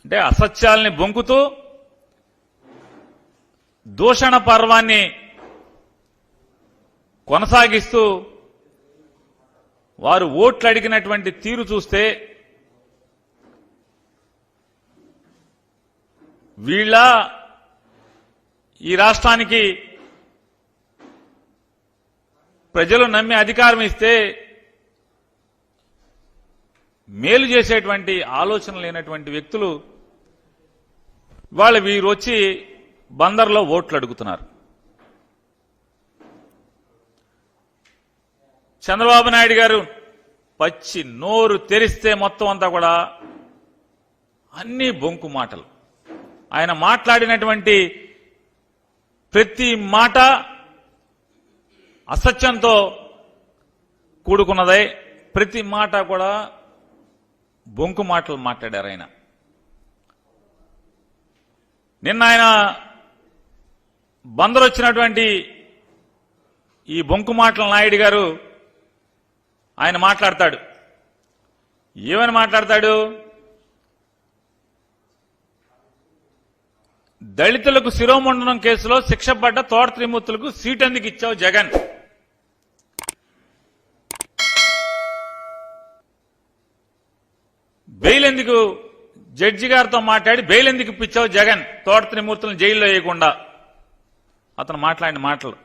అంటే అసత్యాల్ని బొంకుతూ దూషణ పర్వాన్ని కొనసాగిస్తూ వారు ఓట్లు అడిగినటువంటి తీరు చూస్తే వీళ్ళ ఈ రాష్ట్రానికి ప్రజలు నమ్మి అధికారం ఇస్తే మేలు చేసేటువంటి ఆలోచన లేనటువంటి వ్యక్తులు వాళ్ళు వీరు వచ్చి బందర్లో ఓట్లు అడుగుతున్నారు. చంద్రబాబు నాయుడు గారు పచ్చి నోరు తెరిస్తే మొత్తం అంతా కూడా అన్ని బొంకు మాటలు. ఆయన మాట్లాడినటువంటి ప్రతి మాట అసత్యంతో కూడుకున్నదే, ప్రతి మాట కూడా బొంకు మాటలు మాట్లాడారు ఆయన. నిన్న ఆయన బందరు వచ్చినటువంటి ఈ బొంకు మాటల నాయుడు గారు ఆయన మాట్లాడతాడు. ఏమని మాట్లాడతాడు? దళితులకు శిరోమండనం కేసులో శిక్ష పడ్డ తోట త్రిమూర్తులకు సీట్ ఎందుకు ఇచ్చావు జగన్? బెయిల్ ఎందుకు, జడ్జి గారితో మాట్లాడి బెయిల్ ఎందుకు ఇప్పించావు జగన్ తోట త్రిమూర్తులను జైల్లో వేయకుండా? అతను మాట్లాడిన మాటలు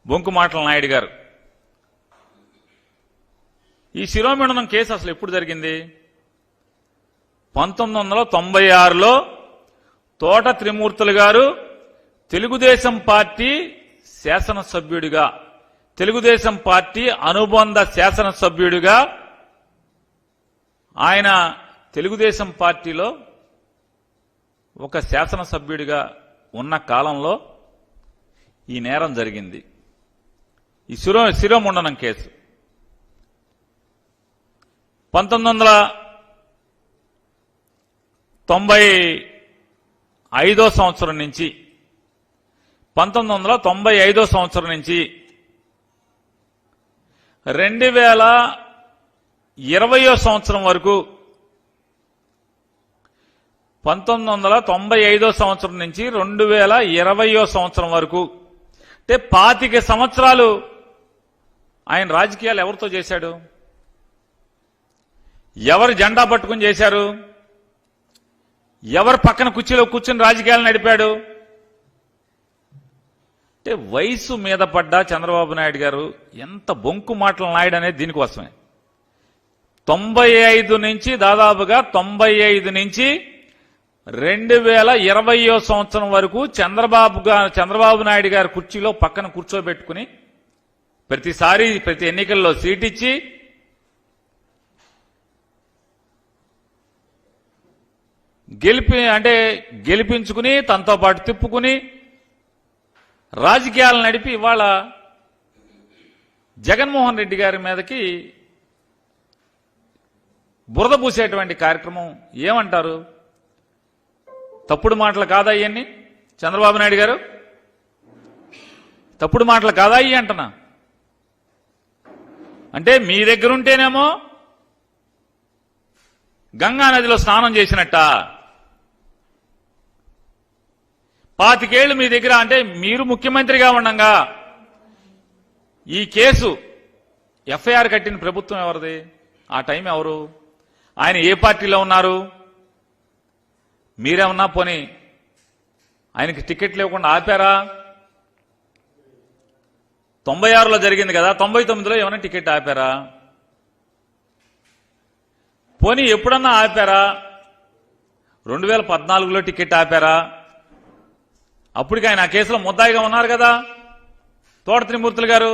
బొంకు మాటల నాయుడు గారు. ఈ శిరోమండనం కేసు అసలు ఎప్పుడు జరిగింది? 1996లో తోట త్రిమూర్తులు గారు తెలుగుదేశం పార్టీ శాసనసభ్యుడిగా, తెలుగుదేశం పార్టీ అనుబంధ శాసనసభ్యుడిగా ఆయన తెలుగుదేశం పార్టీలో ఒక శాసనసభ్యుడిగా ఉన్న కాలంలో ఈ నేరం జరిగింది. ఈ శిరోమండనం కేసు 1995 సంవత్సరం నుంచి 1995 సంవత్సరం నుంచి 2020 సంవత్సరం వరకు 1995 సంవత్సరం నుంచి 2020 సంవత్సరం వరకు అంటే 25 సంవత్సరాలు ఆయన రాజకీయాలు ఎవరితో చేశాడు? ఎవరు జెండా పట్టుకుని చేశారు? ఎవరు పక్కన కుర్చీలో కూర్చుని రాజకీయాలు నడిపాడు? అంటే వయసు మీద పడ్డ చంద్రబాబు నాయుడు గారు ఎంత బొంకు మాటలు నాయుడు అనేది దీనికోసమే. 95 నుంచి దాదాపుగా 95 నుంచి 2020 సంవత్సరం వరకు చంద్రబాబు నాయుడు గారి కుర్చీలో పక్కన కూర్చోబెట్టుకుని ప్రతిసారి ప్రతి ఎన్నికల్లో సీట్ ఇచ్చి గెలిపించుకుని తనతో పాటు తిప్పుకుని రాజకీయాలు నడిపి ఇవాళ జగన్మోహన్ రెడ్డి గారి మీదకి బురద పూసేటువంటి కార్యక్రమం ఏమంటారు? తప్పుడు మాటలు కాదా ఇవన్నీ? చంద్రబాబు నాయుడు గారు తప్పుడు మాటలు కాదా ఇవి అంటున్నా? అంటే మీ దగ్గరుంటేనేమో గంగా నదిలో స్నానం చేసినట్ట, 25 ఏళ్లు మీ దగ్గర అంటే మీరు ముఖ్యమంత్రిగా ఉండగా ఈ కేసు ఎఫ్ఐఆర్ కట్టిన ప్రభుత్వం ఎవరిది? ఆ టైం ఎవరు? ఆయన ఏ పార్టీలో ఉన్నారు? మీరేమన్నా పోనీ ఆయనకి టికెట్ లేకుండా ఆపారా? 96లో జరిగింది కదా, 99లో ఏమైనా టికెట్ ఆపారా? పోనీ ఎప్పుడన్నా ఆపారా? 2014లో టికెట్ ఆపారా? అప్పటికి ఆయన ఆ కేసులో ముద్దాయిగా ఉన్నారు కదా తోట త్రిమూర్తులు గారు.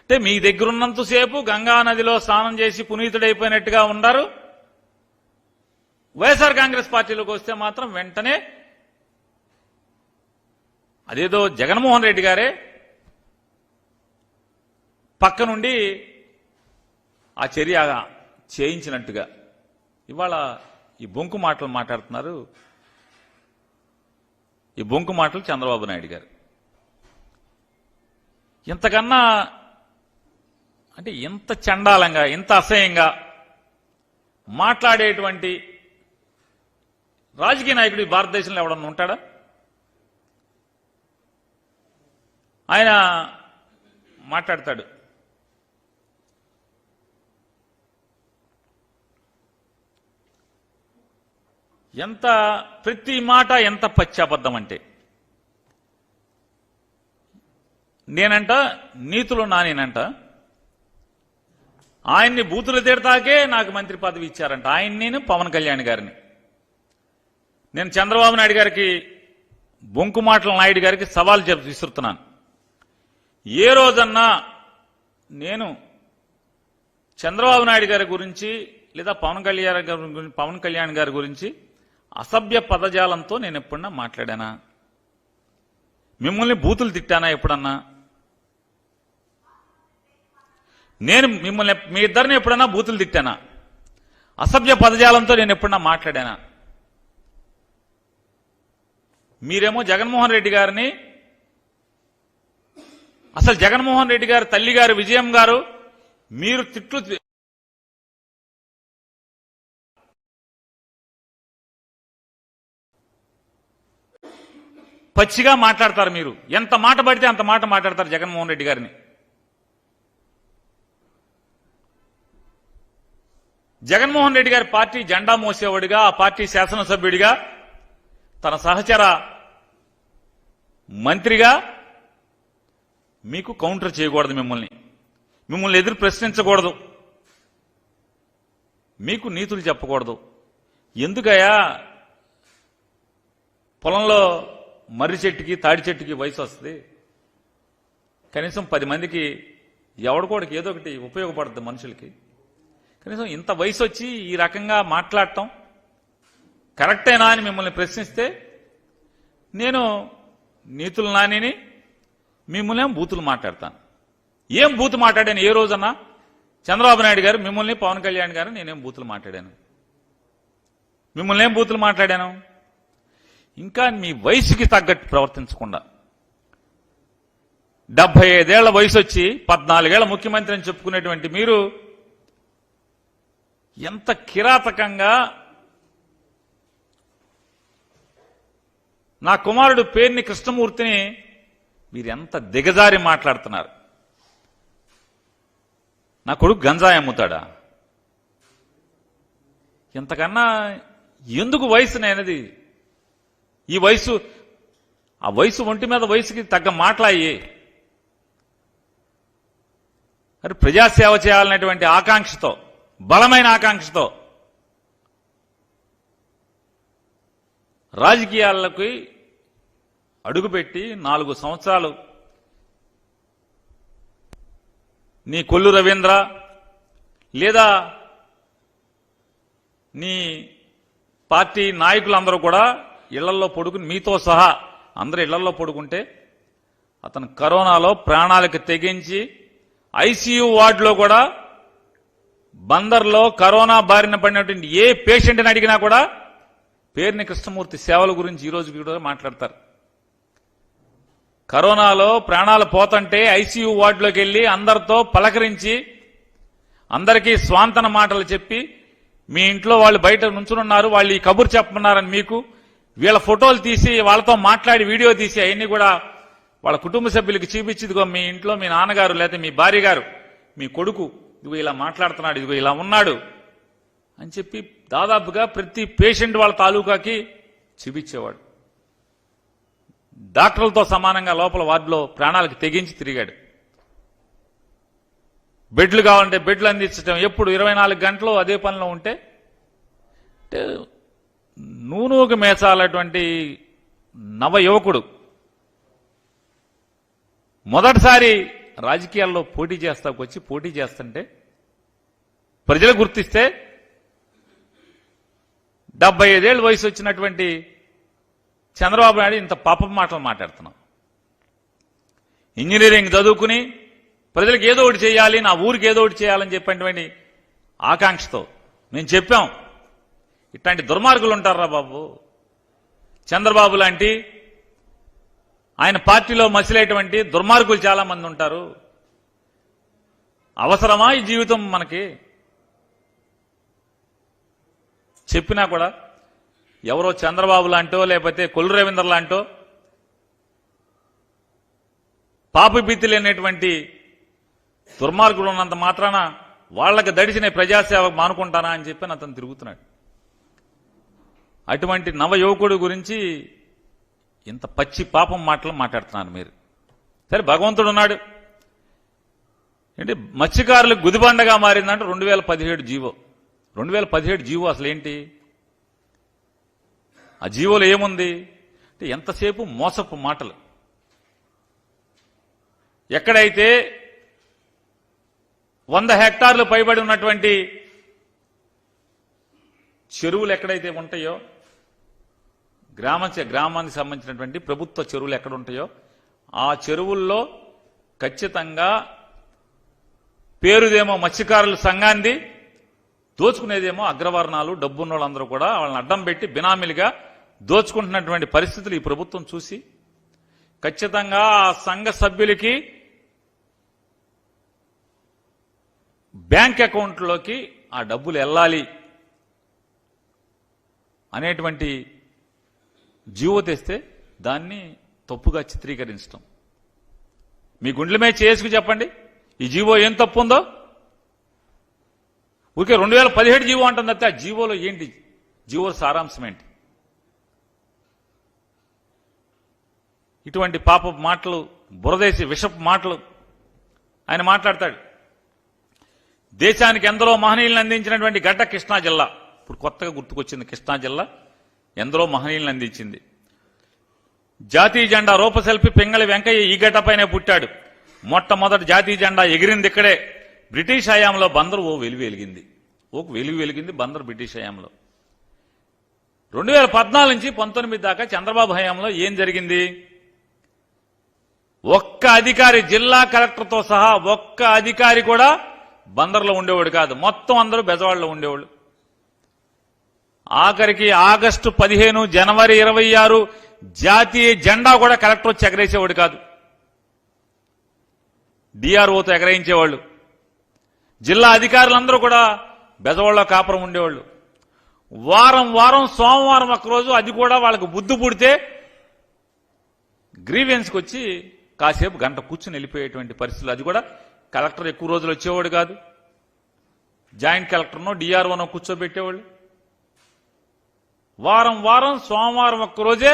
అంటే మీ దగ్గరున్నంతసేపు గంగా నదిలో స్నానం చేసి పునీతుడైపోయినట్టుగా ఉన్నారు. వైఎస్ఆర్ కాంగ్రెస్ పార్టీలోకి వస్తే మాత్రం వెంటనే అదేదో జగన్మోహన్ రెడ్డి గారే పక్క నుండి ఆ చర్య చేయించినట్టుగా ఇవాళ ఈ బొంకు మాటలు మాట్లాడుతున్నారు. ఈ బొంకు మాటలు చంద్రబాబు నాయుడు గారు. ఇంతకన్నా అంటే ఇంత చండాలంగా ఇంత అసహ్యంగా మాట్లాడేటువంటి రాజకీయ నాయకుడు ఈ భారతదేశంలో ఎవడన్నా ఉంటాడా? ఆయన మాట్లాడతాడు, ప్రతి మాట ఎంత పచ్చాబద్ధం అంటే, నేనంట నీతులు నానేనంట, ఆయన్ని బూతులు తిడతాకే నాకు మంత్రి పదవి ఇచ్చారంట. నేను పవన్ కళ్యాణ్ గారిని, నేను చంద్రబాబు నాయుడు గారికి, బొంకుమాటల నాయుడు గారికి సవాల్ విసురుతున్నాను. ఏ రోజన్నా నేను చంద్రబాబు నాయుడు గారి గురించి లేదా పవన్ కళ్యాణ్ గారి గురించి అసభ్య పదజాలంతో నేను ఎప్పుడన్నా మాట్లాడానా? మిమ్మల్ని బూతులు తిట్టానా ఎప్పుడన్నా? నేను మిమ్మల్ని మీ ఇద్దరిని ఎప్పుడన్నా బూతులు తిట్టానా? అసభ్య పదజాలంతో నేను ఎప్పుడన్నా మాట్లాడానా? మీరేమో జగన్మోహన్ రెడ్డి గారిని, అసలు జగన్మోహన్ రెడ్డి గారు తల్లి గారు విజయం గారు మీరు తిట్లు పచ్చిగా మాట్లాడతారు. మీరు ఎంత మాట పడితే అంత మాట మాట్లాడతారు జగన్మోహన్ రెడ్డి గారిని. జగన్మోహన్ రెడ్డి గారి పార్టీ జెండా మోసేవాడిగా, ఆ పార్టీ శాసనసభ్యుడిగా, తన సహచర మంత్రిగా మీకు కౌంటర్ చేయకూడదు, మిమ్మల్ని ఎదురు ప్రశ్నించకూడదు, మీకు నీతులు చెప్పకూడదు. ఎందుకయ్యా పొలంలో మర్రి చెట్టుకి తాడి చెట్టుకి వయసు వస్తుంది, కనీసం 10 మందికి ఎవడికోడికి ఏదో ఒకటి ఉపయోగపడుతుంది మనుషులకి. కనీసం ఇంత వయసు వచ్చి ఈ రకంగా మాట్లాడటం కరెక్టేనా అని మిమ్మల్ని ప్రశ్నిస్తే నేను నీతులు నానిని, మిమ్మల్ని ఏం బూతులు మాట్లాడతాను. ఏం బూతు మాట్లాడాను ఏ రోజన్నా? చంద్రబాబు నాయుడు గారు మిమ్మల్ని, పవన్ కళ్యాణ్ గారు నేనేం బూతులు మాట్లాడాను? మిమ్మల్ని ఏం బూతులు మాట్లాడాను? ఇంకా మీ వయసుకి తగ్గట్టు ప్రవర్తించకుండా 75 ఏళ్ల వయసు వచ్చి 14 ఏళ్ల ముఖ్యమంత్రి అని చెప్పుకునేటువంటి మీరు ఎంత కిరాతకంగా నా కుమారుడు పేర్ని కృష్ణమూర్తిని మీరు ఎంత దిగజారి మాట్లాడుతున్నారు. నా కొడుకు గంజాయి అమ్ముతాడా? ఇంతకన్నా ఎందుకు వయసునేది? ఈ వయసు, ఆ వయసు ఒంటి మీద వయసుకి తగ్గ మాట్లాయి. మరి ప్రజాసేవ చేయాలనేటువంటి ఆకాంక్షతో, బలమైన ఆకాంక్షతో రాజకీయాలకి అడుగుపెట్టి 4 సంవత్సరాలు నీ కొల్లు రవీంద్ర లేదా నీ పార్టీ నాయకులందరూ కూడా ఇళ్లలో పడుకుని, మీతో సహా అందరూ ఇళ్లలో పడుకుంటే అతను కరోనాలో ప్రాణాలకు తెగించి ఐసీయూ వార్డులో కూడా బందర్లో కరోనా బారిన పడినటువంటి ఏ పేషెంట్ని అడిగినా కూడా పేర్ని కృష్ణమూర్తి సేవల గురించి ఈ రోజు కూడా మాట్లాడతారు. కరోనాలో ప్రాణాలు పోతుంటే ఐసీయూ వార్డులోకి వెళ్లి అందరితో పలకరించి, అందరికీ స్వాంతన మాటలు చెప్పి, మీ ఇంట్లో వాళ్ళు బయట నుంచునున్నారు, వాళ్ళు ఈ కబురు చెప్పమన్నారని మీకు వీళ్ళ ఫోటోలు తీసి వాళ్ళతో మాట్లాడి వీడియో తీసి అవన్నీ కూడా వాళ్ళ కుటుంబ సభ్యులకి చూపించి, ఇదిగో మీ ఇంట్లో మీ నాన్నగారు లేకపోతే మీ భార్య గారు, మీ కొడుకు ఇదిగో ఇలా మాట్లాడుతున్నాడు, ఇదిగో ఇలా ఉన్నాడు అని చెప్పి దాదాపుగా ప్రతి పేషెంట్ వాళ్ళ తాలూకాకి చూపించేవాడు. డాక్టర్లతో సమానంగా లోపల వార్డులో ప్రాణాలకు తెగించి తిరిగాడు. బెడ్లు కావాలంటే బెడ్లు అందించడం, ఎప్పుడు 24 గంటలు అదే పనిలో ఉంటే నూనూకు మేచాలటువంటి నవ యువకుడు మొదటిసారి రాజకీయాల్లో పోటీ చేస్తుంటే ప్రజలు గుర్తిస్తే 75 ఏళ్ళ వయసు వచ్చినటువంటి చంద్రబాబు నాయుడు ఇంత పాపం మాటలు మాట్లాడుతున్నాం. ఇంజనీరింగ్ చదువుకుని ప్రజలకు ఏదో ఒకటి చేయాలి, నా ఊరికి ఏదో ఒకటి చేయాలని చెప్పినటువంటి ఆకాంక్షతో మేము చెప్పాం. ఇట్లాంటి దుర్మార్గులు ఉంటారా బాబు? చంద్రబాబు లాంటి ఆయన పార్టీలో మసిలేటువంటి దుర్మార్గులు చాలా మంది ఉంటారు. అవసరమా ఈ జీవితం మనకి? చెప్పినా కూడా ఎవరో చంద్రబాబు లాంటో లేకపోతే కొల్లు రవీంద్ర లాంటో పాపభీతి లేనటువంటి దుర్మార్గులు ఉన్నంత మాత్రాన వాళ్ళకి దడిచిన ప్రజాసేవ మానుకుంటానా అని చెప్పి అతను తిరుగుతున్నాడు. అటువంటి నవ యువకుడు గురించి ఇంత పచ్చి పాపం మాటలు మాట్లాడుతున్నారు మీరు. సరే, భగవంతుడు ఉన్నాడు. ఏంటి మత్స్యకారులకు గుదిబండగా మారిందంటే 2017 జీవో. 2017 జీవో అసలు ఏంటి? ఆ జీవోలో ఏముంది అంటే ఎంతసేపు మోసపు మాటలు. ఎక్కడైతే 100 హెక్టార్లు పైబడి ఉన్నటువంటి చెరువులు ఎక్కడైతే ఉంటాయో, గ్రామానికి సంబంధించినటువంటి ప్రభుత్వ చెరువులు ఎక్కడ ఉంటాయో ఆ చెరువుల్లో ఖచ్చితంగా పేరుదేమో మత్స్యకారుల సంఘాన్ని, దోచుకునేదేమో అగ్రవర్ణాలు, డబ్బున్న వాళ్ళందరూ కూడా వాళ్ళని అడ్డం పెట్టి బినామీలుగా దోచుకుంటున్నటువంటి పరిస్థితులు ఈ ప్రభుత్వం చూసి ఖచ్చితంగా ఆ సంఘ సభ్యులకి బ్యాంక్ అకౌంట్లోకి ఆ డబ్బులు వెళ్ళాలి అనేటువంటి జీవో తెస్తే దాన్ని తప్పుగా చిత్రీకరించడం. మీ గుండెల మీద చేసుకు చెప్పండి, ఈ జీవో ఏం తప్పు ఉందో. ఊరికే 2017 జీవో అంటుంది తప్పితే ఆ జీవోలో ఏంటి, జీవో సారాంశం ఏంటి? ఇటువంటి పాప మాటలు, బురదేసి విషపు మాటలు ఆయన మాట్లాడతాడు. దేశానికి ఎందరో మహనీయులను అందించినటువంటి గడ్డ కృష్ణా జిల్లా. ఇప్పుడు కొత్తగా గుర్తుకొచ్చింది కృష్ణా జిల్లా ఎందరో మహనీయులను అందించింది. జాతీయ జెండా రూపశిల్పి పింగళి వెంకయ్య ఈ గడ్డపైనే పుట్టాడు. మొట్టమొదటి జాతీయ జెండా ఎగిరింది ఇక్కడే. బ్రిటిష్ హయాంలో బందరు వెలుగు వెలిగింది బందరు బ్రిటిష్ హయాంలో. 2014 నుంచి 19 దాకా చంద్రబాబు హయాంలో ఏం జరిగింది? ఒక్క అధికారి, జిల్లా కలెక్టర్తో సహా ఒక్క అధికారి కూడా బందర్లో ఉండేవాడు కాదు. మొత్తం అందరూ బెజవాడలో ఉండేవాళ్ళు. ఆఖరికి ఆగస్టు 15, జనవరి 26 జాతీయ జెండా కూడా కలెక్టర్ వచ్చి ఎగరేసేవాడు కాదు. డిఆర్ఓతో ఎగరేయించేవాళ్ళు. జిల్లా అధికారులందరూ కూడా బెజవాడలో కాపురం ఉండేవాళ్ళు. వారం సోమవారం ఒక్కరోజు అది కూడా వాళ్ళకు బుద్ధి పుడితే గ్రీవెన్స్కి వచ్చి కాసేపు గంట కూర్చుని వెళ్ళిపోయేటువంటి పరిస్థితులు. అది కూడా కలెక్టర్ ఎక్కువ రోజులు వచ్చేవాడు కాదు. జాయింట్ కలెక్టర్నో డిఆర్ఓనో కూర్చోబెట్టేవాళ్ళు. వారం సోమవారం ఒక్కరోజే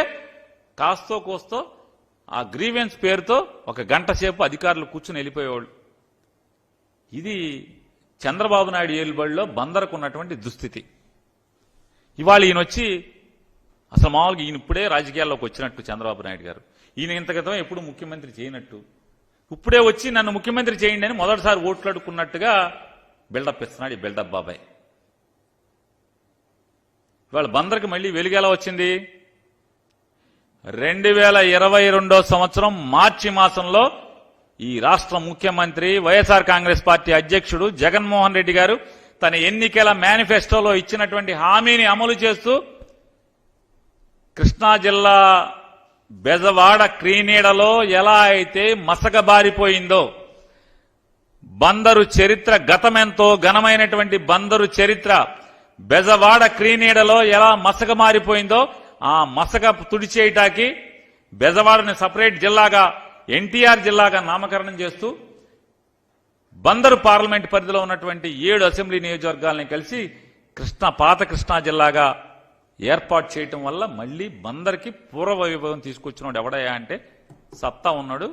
కాస్తో కోస్తో ఆ గ్రీవెన్స్ పేరుతో ఒక గంట సేపు అధికారులు కూర్చుని వెళ్ళిపోయేవాళ్ళు. ఇది చంద్రబాబు నాయుడు ఏలుబడిలో బందరకు ఉన్నటువంటి దుస్థితి. ఇవాళ ఈయన వచ్చి అసలు మామూలుగా ఈయన ఇప్పుడే రాజకీయాల్లోకి వచ్చినట్టు చంద్రబాబు నాయుడు గారు. ఈయన ఇంత క్రితం ఎప్పుడు ముఖ్యమంత్రి చేయనట్టు ఇప్పుడే వచ్చి నన్ను ముఖ్యమంత్రి చేయండి అని మొదటిసారి ఓట్లాడుకున్నట్టుగా బిల్డప్ ఇస్తున్నాడు ఈ బిల్డప్ బాబాయ్. ఇవాళ బందర్కి మళ్ళీ వెలుగేలా వచ్చింది? 2022 సంవత్సరం మార్చి మాసంలో ఈ రాష్ట్ర ముఖ్యమంత్రి వైఎస్ఆర్ కాంగ్రెస్ పార్టీ అధ్యక్షుడు జగన్మోహన్ రెడ్డి గారు తన ఎన్నికల మేనిఫెస్టోలో ఇచ్చినటువంటి హామీని అమలు చేస్తూ కృష్ణా జిల్లా బెజవాడ క్రీనీడలో ఎలా అయితే మసకబారిపోయిందో, బందరు చరిత్ర గతమెంతో ఘనమైనటువంటి బందరు చరిత్ర బెజవాడ క్రీనీడలో ఎలా మసకమారిపోయిందో ఆ మసక తుడిచేయటానికి బెజవాడని సపరేట్ జిల్లాగా ఎన్టీఆర్ జిల్లాగా నామకరణం చేస్తూ బందరు పార్లమెంట్ పరిధిలో ఉన్నటువంటి 7 అసెంబ్లీ నియోజకవర్గాలని కలిసి పాత కృష్ణా జిల్లాగా ఏర్పాటు చేయటం వల్ల మళ్లీ బందర్కి పూర్వ వైభవం తీసుకొచ్చినాడు ఎవడయా అంటే సత్తా ఉన్నాడు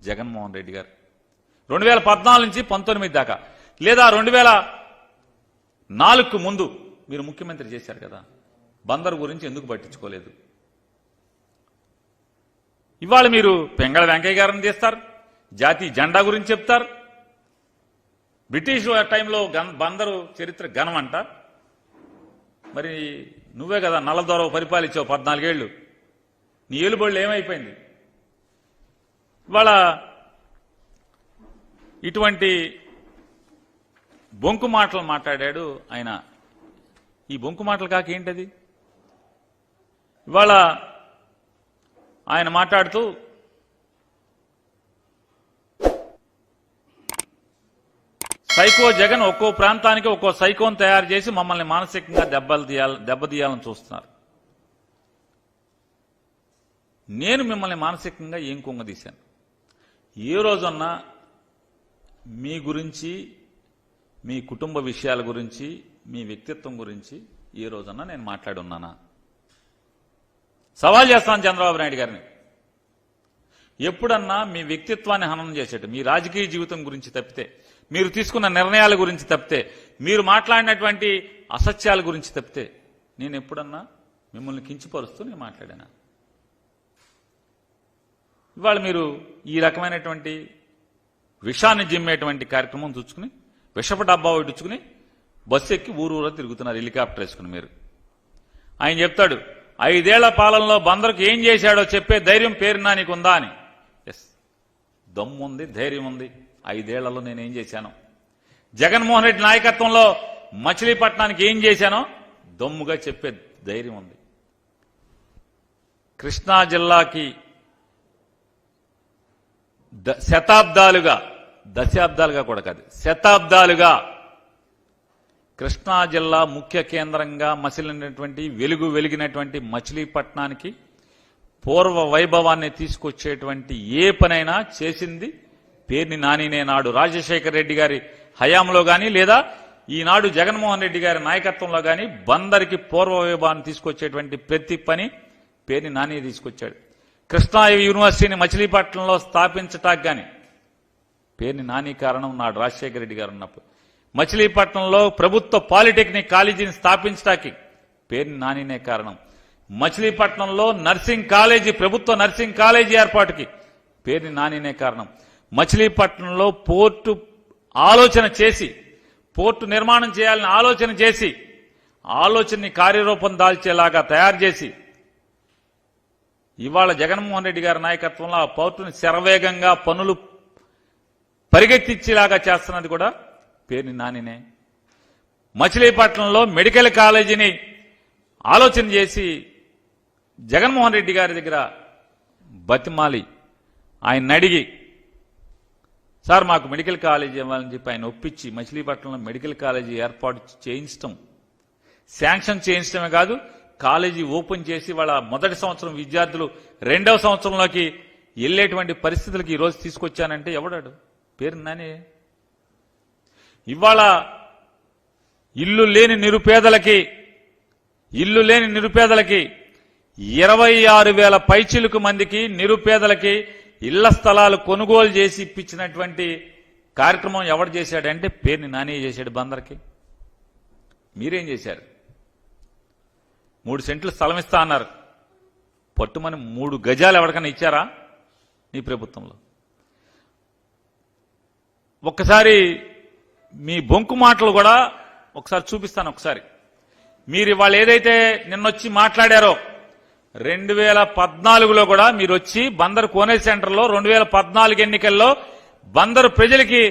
జగన్మోహన్ రెడ్డి గారు. 2014 నుంచి 19 దాకా, లేదా 2004కు ముందు మీరు ముఖ్యమంత్రి చేశారు కదా, బందరు గురించి ఎందుకు పట్టించుకోలేదు? ఇవాళ మీరు పింగళ వెంకయ్య గారిని తీస్తారు, జాతీయ జెండా గురించి చెప్తారు. బ్రిటిష్ టైంలో బందరు చరిత్ర ఘనమంట. మరి నువ్వే కదా నల్లదొర పరిపాలించావు 14 ఏళ్లు. నీ ఏలుబడులు ఏమైపోయింది? ఇవాళ ఇటువంటి బొంకు మాటలు మాట్లాడాడు ఆయన. ఈ బొంకు మాటలు కాక ఏంటది? ఇవాళ ఆయన మాట్లాడుతూ సైకో జగన్ ఒక్కో ప్రాంతానికి ఒక్కో సైకోను తయారు చేసి మమ్మల్ని మానసికంగా దెబ్బతీయాలని చూస్తున్నారు. నేను మిమ్మల్ని మానసికంగా ఏం కుంగదీశాను? ఏ రోజన్నా మీ గురించి, మీ కుటుంబ విషయాల గురించి, మీ వ్యక్తిత్వం గురించి ఏ రోజన్నా నేను మాట్లాడి ఉన్నానా? సవాల్ చేస్తాను చంద్రబాబు నాయుడు గారిని. ఎప్పుడన్నా మీ వ్యక్తిత్వాన్ని హననం చేసేట్టు, మీ రాజకీయ జీవితం గురించి తప్పితే, మీరు తీసుకున్న నిర్ణయాల గురించి తప్పితే, మీరు మాట్లాడినటువంటి అసత్యాల గురించి తప్పితే నేను ఎప్పుడన్నా మిమ్మల్ని కించపరుస్తూ నేను మాట్లాడాను? ఇవాళ మీరు ఈ రకమైనటువంటి విషాన్ని జిమ్మేటువంటి కార్యక్రమం చూసుకుని, విషపు డబ్బా ఒడ్డుచుకుని బస్సు ఎక్కి ఊరూరా తిరుగుతున్నారు హెలికాప్టర్ వేసుకుని. మీరు ఆయన చెప్తాడు 5 ఏళ్ల పాలనలో బందరుకు ఏం చేశాడో చెప్పే ధైర్యం పేరునా నీకుందా అని. ఎస్, దమ్ముంది, ధైర్యం ఉంది. 5 ఏళ్లలో నేనేం చేశాను, జగన్మోహన్ రెడ్డి నాయకత్వంలో మచిలీపట్నానికి ఏం చేశానో దమ్ముగా చెప్పే ధైర్యం ఉంది. కృష్ణా జిల్లాకి దశాబ్దాలుగా కూడా కాదు, శతాబ్దాలుగా కృష్ణా జిల్లా ముఖ్య కేంద్రంగా మసిలినటువంటి, వెలిగినటువంటి మచిలీపట్నానికి పూర్వ వైభవాన్ని తీసుకొచ్చేటువంటి ఏ పనైనా చేసింది పేర్ని నానినే. నాడు రాజశేఖర రెడ్డి గారి హయాంలో గాని, లేదా ఈనాడు జగన్మోహన్ రెడ్డి గారి నాయకత్వంలో గాని బందరికి పూర్వ వైభవాన్ని తీసుకొచ్చేటువంటి ప్రతి పని పేర్ని నాని తీసుకొచ్చాడు. కృష్ణా యూనివర్సిటీని మచిలీపట్నంలో స్థాపించటానికి గాని పేర్ని నాని కారణం. నాడు రాజశేఖర రెడ్డి గారు ఉన్నప్పుడు మచిలీపట్నంలో ప్రభుత్వ పాలిటెక్నిక్ కాలేజీని స్థాపించడానికి పేర్ని నానినే కారణం. మచిలీపట్నంలో నర్సింగ్ కాలేజీ, ప్రభుత్వ నర్సింగ్ కాలేజీ ఏర్పాటుకి పేర్ని నానినే కారణం. మచిలీపట్నంలో పోర్టు ఆలోచన చేసి, పోర్టు నిర్మాణం చేయాలని ఆలోచన చేసి, ఆలోచనని కార్యరూపం దాల్చేలాగా తయారు చేసి, ఇవాళ జగన్మోహన్ రెడ్డి గారి నాయకత్వంలో ఆ పోర్టుని శరవేగంగా పనులు పరిగెత్తించేలాగా చేస్తున్నది కూడా పేర్ని నానినే. మచిలీపట్నంలో మెడికల్ కాలేజీని ఆలోచన చేసి జగన్మోహన్ రెడ్డి గారి దగ్గర బతిమాలి ఆయన అడిగి, సార్ మాకు మెడికల్ కాలేజీ ఇవ్వాలని చెప్పి ఆయన ఒప్పించి మచిలీపట్నంలో మెడికల్ కాలేజీ ఏర్పాటు చేయించడం, శాంక్షన్ చేయించడమే కాదు, కాలేజీ ఓపెన్ చేసి వాళ్ళ మొదటి సంవత్సరం విద్యార్థులు 2వ సంవత్సరంలోకి వెళ్లేటువంటి పరిస్థితులకి ఈరోజు తీసుకొచ్చానంటే ఎవడాడు? పేర్ని నాని. ఇవాళ ఇల్లు లేని నిరుపేదలకి 26,000 పైచిలుకు మందికి నిరుపేదలకి ఇళ్ల స్థలాలు కొనుగోలు చేసి ఇప్పించినటువంటి కార్యక్రమం ఎవడు చేశాడంటే పేర్ని నాని చేశాడు. బందర్కి మీరేం చేశారు? 3 సెంట్లు స్థలం ఇస్తా అన్నారు, పట్టుమని 3 గజాలు ఎవరికైనా ఇచ్చారా నీ ప్రభుత్వంలో? ఒక్కసారి మీ బొంకు మాటలు కూడా ఒకసారి చూపిస్తాను. ఒకసారి మీరు ఇవాళ ఏదైతే నిన్నొచ్చి మాట్లాడారో, 2014లో కూడా మీరు వచ్చి బందరు కోనేరు సెంటర్లో 2014 ఎన్నికల్లో బందరు ప్రజలకి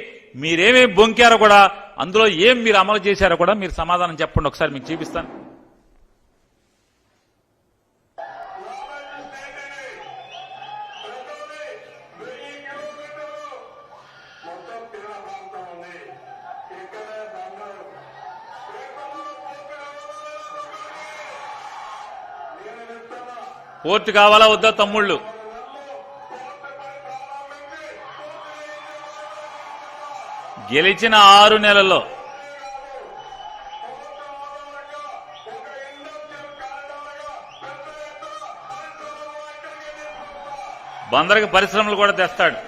మీరేమేమి బొంకారో కూడా, అందులో ఏం మీరు అమలు చేశారో కూడా మీరు సమాధానం చెప్పండి. ఒకసారి మీకు చూపిస్తాను. పోర్టు కావాలా వద్దా తమ్ముళ్ళు? గెలిచిన 6 నెలల్లో బందరికి పరిశ్రమలు కూడా తెస్తాడు.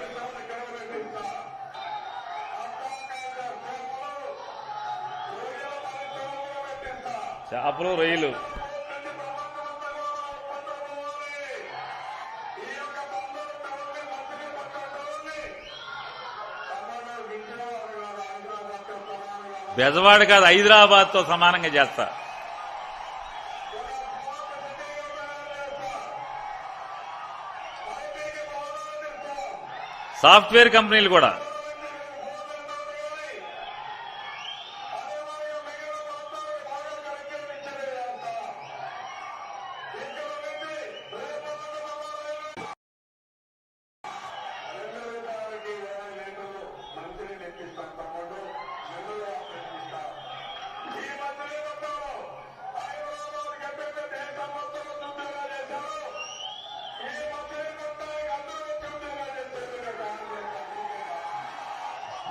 చేపలు, రొయ్యలు. బెజవాడ కాదు, హైదరాబాద్తో సమానంగా చేస్తా. సాఫ్ట్వేర్ కంపెనీలు కూడా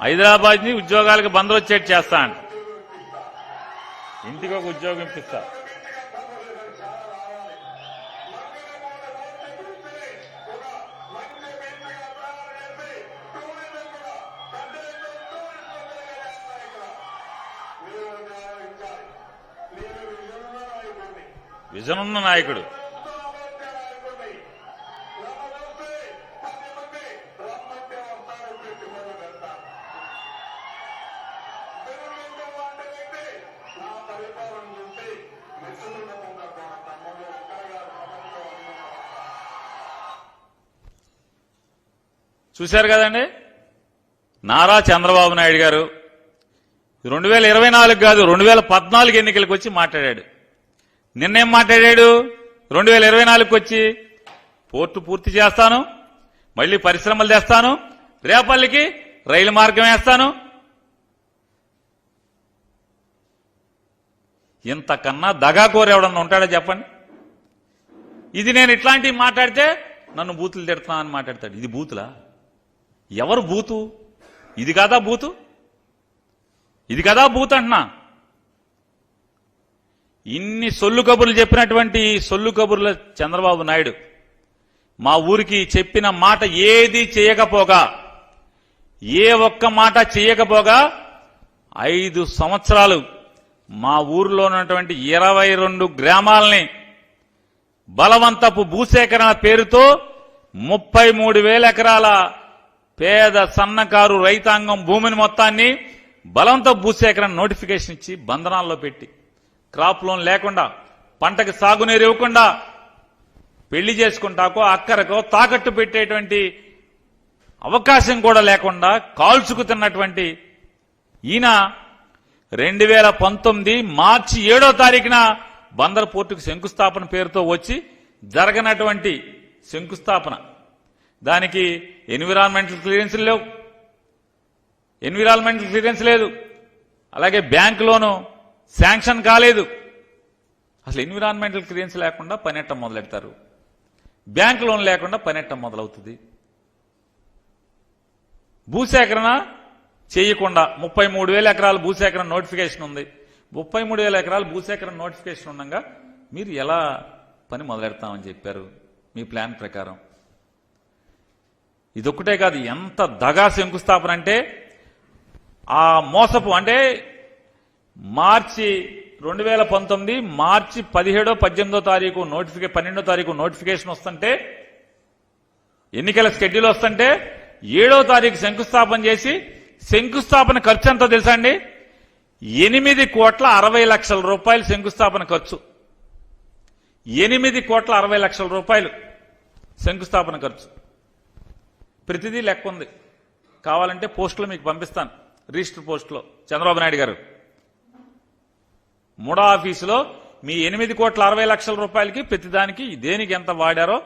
హైదరాబాద్ ని ఉద్యోగాలకు బందరు వచ్చేట్టు చేస్తా అంట. ఇంటికి ఒక ఉద్యోగం ఇప్పిస్తా. విజనున్న నాయకుడు. చూశారు కదండి, నారా చంద్రబాబు నాయుడు గారు 2024 కాదు 2014 ఎన్నికలకు వచ్చి మాట్లాడాడు. నిన్నేం మాట్లాడాడు? 2024కి వచ్చి పోర్టు పూర్తి చేస్తాను, మళ్లీ పరిశ్రమలు తెస్తాను, రేపల్లికి రైలు మార్గం వేస్తాను. ఇంతకన్నా దగాకోరు ఎవడన్నా ఉంటాడో చెప్పండి. ఇది నేను ఇట్లాంటివి మాట్లాడితే నన్ను బూతులు తిడుతున్నా అని మాట్లాడతాడు. ఇది బూతులా? ఎవరు బూతు? ఇది కదా బూతు? ఇది కదా బూత్ అంటున్నా. ఇన్ని సొల్లు కబుర్లు చెప్పినటువంటి సొల్లు కబుర్ల చంద్రబాబు నాయుడు మా ఊరికి చెప్పిన మాట ఏది చేయకపోగా, ఏ ఒక్క మాట చేయకపోగా 5 సంవత్సరాలు మా ఊరిలో ఉన్నటువంటి 22 గ్రామాలని బలవంతపు భూసేకరణ పేరుతో 33,000 ఎకరాల పేద సన్నకారు రైతాంగం భూమిని మొత్తాన్ని బలవంతపు భూసేకరణ నోటిఫికేషన్ ఇచ్చి బంధనాల్లో పెట్టి, క్రాప్ లోన్ లేకుండా, పంటకు సాగునీరు ఇవ్వకుండా, పెళ్లి చేసుకుంటాకో అక్కరకో తాకట్టు పెట్టేటువంటి అవకాశం కూడా లేకుండా కాల్చుకు తిన్నటువంటి ఈయన 2019 మార్చి 7వ తారీఖున బందర్ పోర్టుకు శంకుస్థాపన పేరుతో వచ్చి జరగనటువంటి శంకుస్థాపన, దానికి ఎన్విరాన్మెంటల్ క్లియరెన్స్లు లేవు, ఎన్విరాన్మెంటల్ క్లియరెన్స్ లేదు, అలాగే బ్యాంక్ లోను శాంక్షన్ కాలేదు. అసలు ఎన్విరాన్మెంటల్ క్లియరెన్స్ లేకుండా పనెట్టం మొదలెడతారు? బ్యాంక్ లోన్ లేకుండా పనెట్టం మొదలవుతుంది? భూసేకరణ చేయకుండా 33,000 ఎకరాల భూసేకరణ నోటిఫికేషన్ ఉంది. 33,000 ఎకరాల భూసేకరణ నోటిఫికేషన్ ఉండగా మీరు ఎలా పని మొదలెడతామని చెప్పారు మీ ప్లాన్ ప్రకారం? ఇదొక్కటే కాదు, ఎంత దగా శంకుస్థాపన అంటే ఆ మోసపు అంటే మార్చి 2019 మార్చి 17, 18వ తారీఖు 12వ తారీఖు నోటిఫికేషన్ వస్తుంటే, ఎన్నికల షెడ్యూల్ వస్తుంటే 7వ తారీఖు శంకుస్థాపన చేసి, శంకుస్థాపన ఖర్చు ఎంతో తెలుసా అండి? 8,60,00,000 రూపాయలు శంకుస్థాపన ఖర్చు. 8,60,00,000 రూపాయలు శంకుస్థాపన ఖర్చు. ప్రతిదీ లెక్క ఉంది, కావాలంటే పోస్టులు మీకు పంపిస్తాను, రిజిస్టర్ పోస్టులో. చంద్రబాబు నాయుడు గారు మూడో ఆఫీసులో మీ 8,60,00,000 రూపాయలకి ప్రతిదానికి దేనికి ఎంత వాడారో,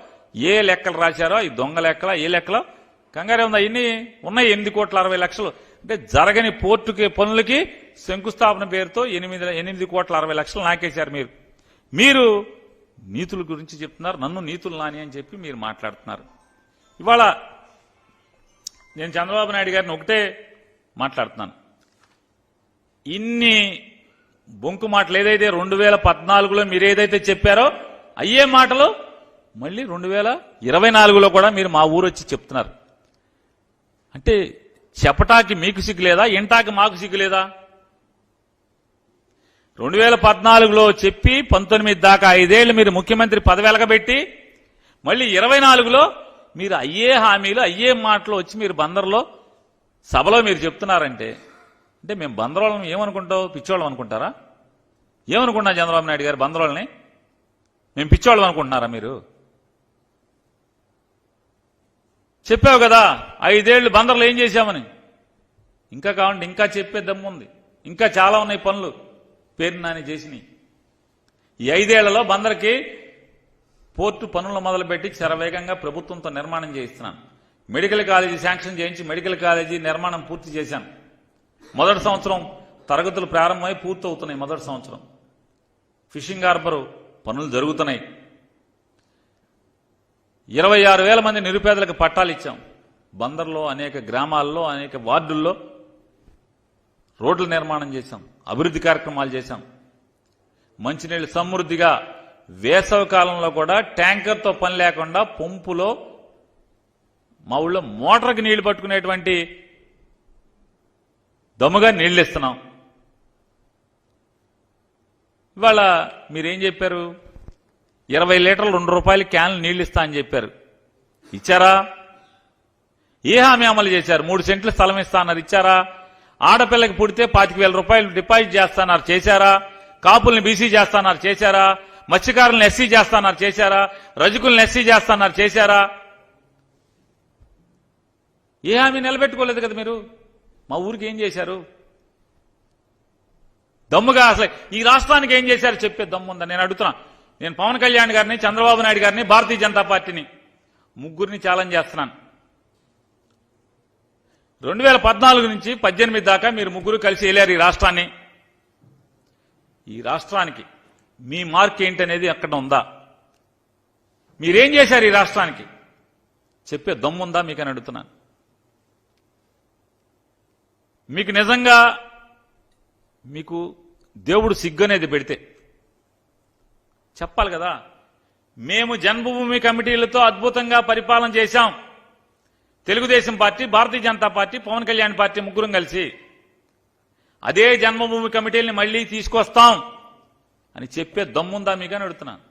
ఏ లెక్కలు రాశారో, ఈ దొంగ లెక్కల ఏ లెక్కలో కంగారే ఉందా? ఇన్ని ఉన్నాయి. 8,60,00,000 అంటే జరగని పోర్టుకి పనులకి శంకుస్థాపన పేరుతో 8,60,00,000 నాకేశారు. మీరు నీతుల గురించి చెప్తున్నారు, నన్ను నీతులు నాని అని చెప్పి మీరు మాట్లాడుతున్నారు. ఇవాళ నేను చంద్రబాబు నాయుడు గారిని ఒకటే మాట్లాడుతున్నాను, ఇన్ని బొంకు మాటలు ఏదైతే 2014లో మీరు ఏదైతే చెప్పారో అయ్యే మాటలు మళ్ళీ 2024లో కూడా మీరు మా ఊరు వచ్చి చెప్తున్నారు. అంటే చెప్పటానికి మీకు సిగ్గులేదా? ఇంటాకి మాకు సిగ్గులేదా? 2014లో చెప్పి 19 దాకా 5 ఏళ్లు మీరు ముఖ్యమంత్రి పదవి వెలగబెట్టి, మళ్ళీ 24లో మీరు అయ్యే హామీలు అయ్యే మాటలు వచ్చి మీరు బందర్లో సభలో మీరు చెప్తున్నారంటే, అంటే మేము బందరోళ్ళని ఏమనుకుంటావు? పిచ్చోళ్ళం అనుకుంటారా? ఏమనుకున్నా చంద్రబాబు నాయుడు గారు బందరోళ్ళని? మేము పిచ్చోళ్ళం అనుకుంటున్నారా మీరు? చెప్పావు కదా 5 ఏళ్లు బందర్లో ఏం చేశామని. ఇంకా కావండి, ఇంకా చెప్పే దమ్ముంది, ఇంకా చాలా ఉన్నాయి పనులు పేరు నాని చేసినాయి. ఈ 5 ఏళ్లలో బందర్కి పోర్టు పనులు మొదలుపెట్టి శరవేగంగా ప్రభుత్వంతో నిర్మాణం చేయిస్తున్నాను. మెడికల్ కాలేజీ శాంక్షన్ చేయించి మెడికల్ కాలేజీ నిర్మాణం పూర్తి చేశాను. మొదటి సంవత్సరం తరగతులు ప్రారంభమై పూర్తవుతున్నాయి. మొదటి సంవత్సరం ఫిషింగ్ హార్బర్ పనులు జరుగుతున్నాయి. 26,000 మంది నిరుపేదలకు పట్టాలు ఇచ్చాం. బందర్లో అనేక గ్రామాల్లో అనేక వార్డుల్లో రోడ్ల నిర్మాణం చేశాం, అభివృద్ధి కార్యక్రమాలు చేశాం. మంచినీళ్ళు సమృద్ధిగా వేసవి కాలంలో కూడా ట్యాంకర్తో పని లేకుండా పంపులో మా ఊళ్ళో మోటార్కి నీళ్లు పట్టుకునేటువంటి దమ్ముగా నీళ్లు ఇస్తున్నాం. ఇవాళ మీరేం చెప్పారు? 20 లీటర్లు 2 రూపాయలు క్యాన్లు నీళ్లు ఇస్తా అని చెప్పారు. ఇచ్చారా? ఏ హామీ అమలు చేశారు? 3 సెంట్లు స్థలం ఇస్తా అన్నారు, ఇచ్చారా? ఆడపిల్లకి పుడితే 25,000 రూపాయలు డిపాజిట్ చేస్తాన్నారు, చేశారా? కాపుల్ని బీసీ చేస్తాన్నారు, చేశారా? మత్స్యకారులను ఎస్సీ చేస్తాన్నారు, చేశారా? రజకుల్ని ఎస్సీ చేస్తాన్నారు, చేశారా? ఏ హామీ నిలబెట్టుకోలేదు కదా మీరు. మా ఊరికి ఏం చేశారు? దమ్ముగా అసలు ఈ రాష్ట్రానికి ఏం చేశారు చెప్పే దమ్ము ఉందా? నేను అడుగుతున్నా. నేను పవన్ కళ్యాణ్ గారిని, చంద్రబాబు నాయుడు గారిని, భారతీయ జనతా పార్టీని ముగ్గురిని ఛాలెంజ్ చేస్తున్నాను. 2014 నుంచి 18 దాకా మీరు ముగ్గురు కలిసి వెళ్ళారు ఈ రాష్ట్రాన్ని. ఈ రాష్ట్రానికి మీ మార్క్ ఏంటనేది అక్కడ ఉందా? మీరేం చేశారు ఈ రాష్ట్రానికి చెప్పే దమ్ముందా మీకని అడుగుతున్నాను. మీకు నిజంగా మీకు దేవుడు సిగ్గనేది పెడితే చెప్పాలి కదా. మేము జన్మభూమి కమిటీలతో అద్భుతంగా పరిపాలన చేశాం. Telugu Desam party, Bharatiya Janata party, Pawan Kalyan party ముగ్గురం కలిసి అదే జన్మభూమి కమిటీల్ని మళ్లీ తీసుకొస్తాం అని చెప్పే దమ్ముందా మీకని అడుగుతున్నాను.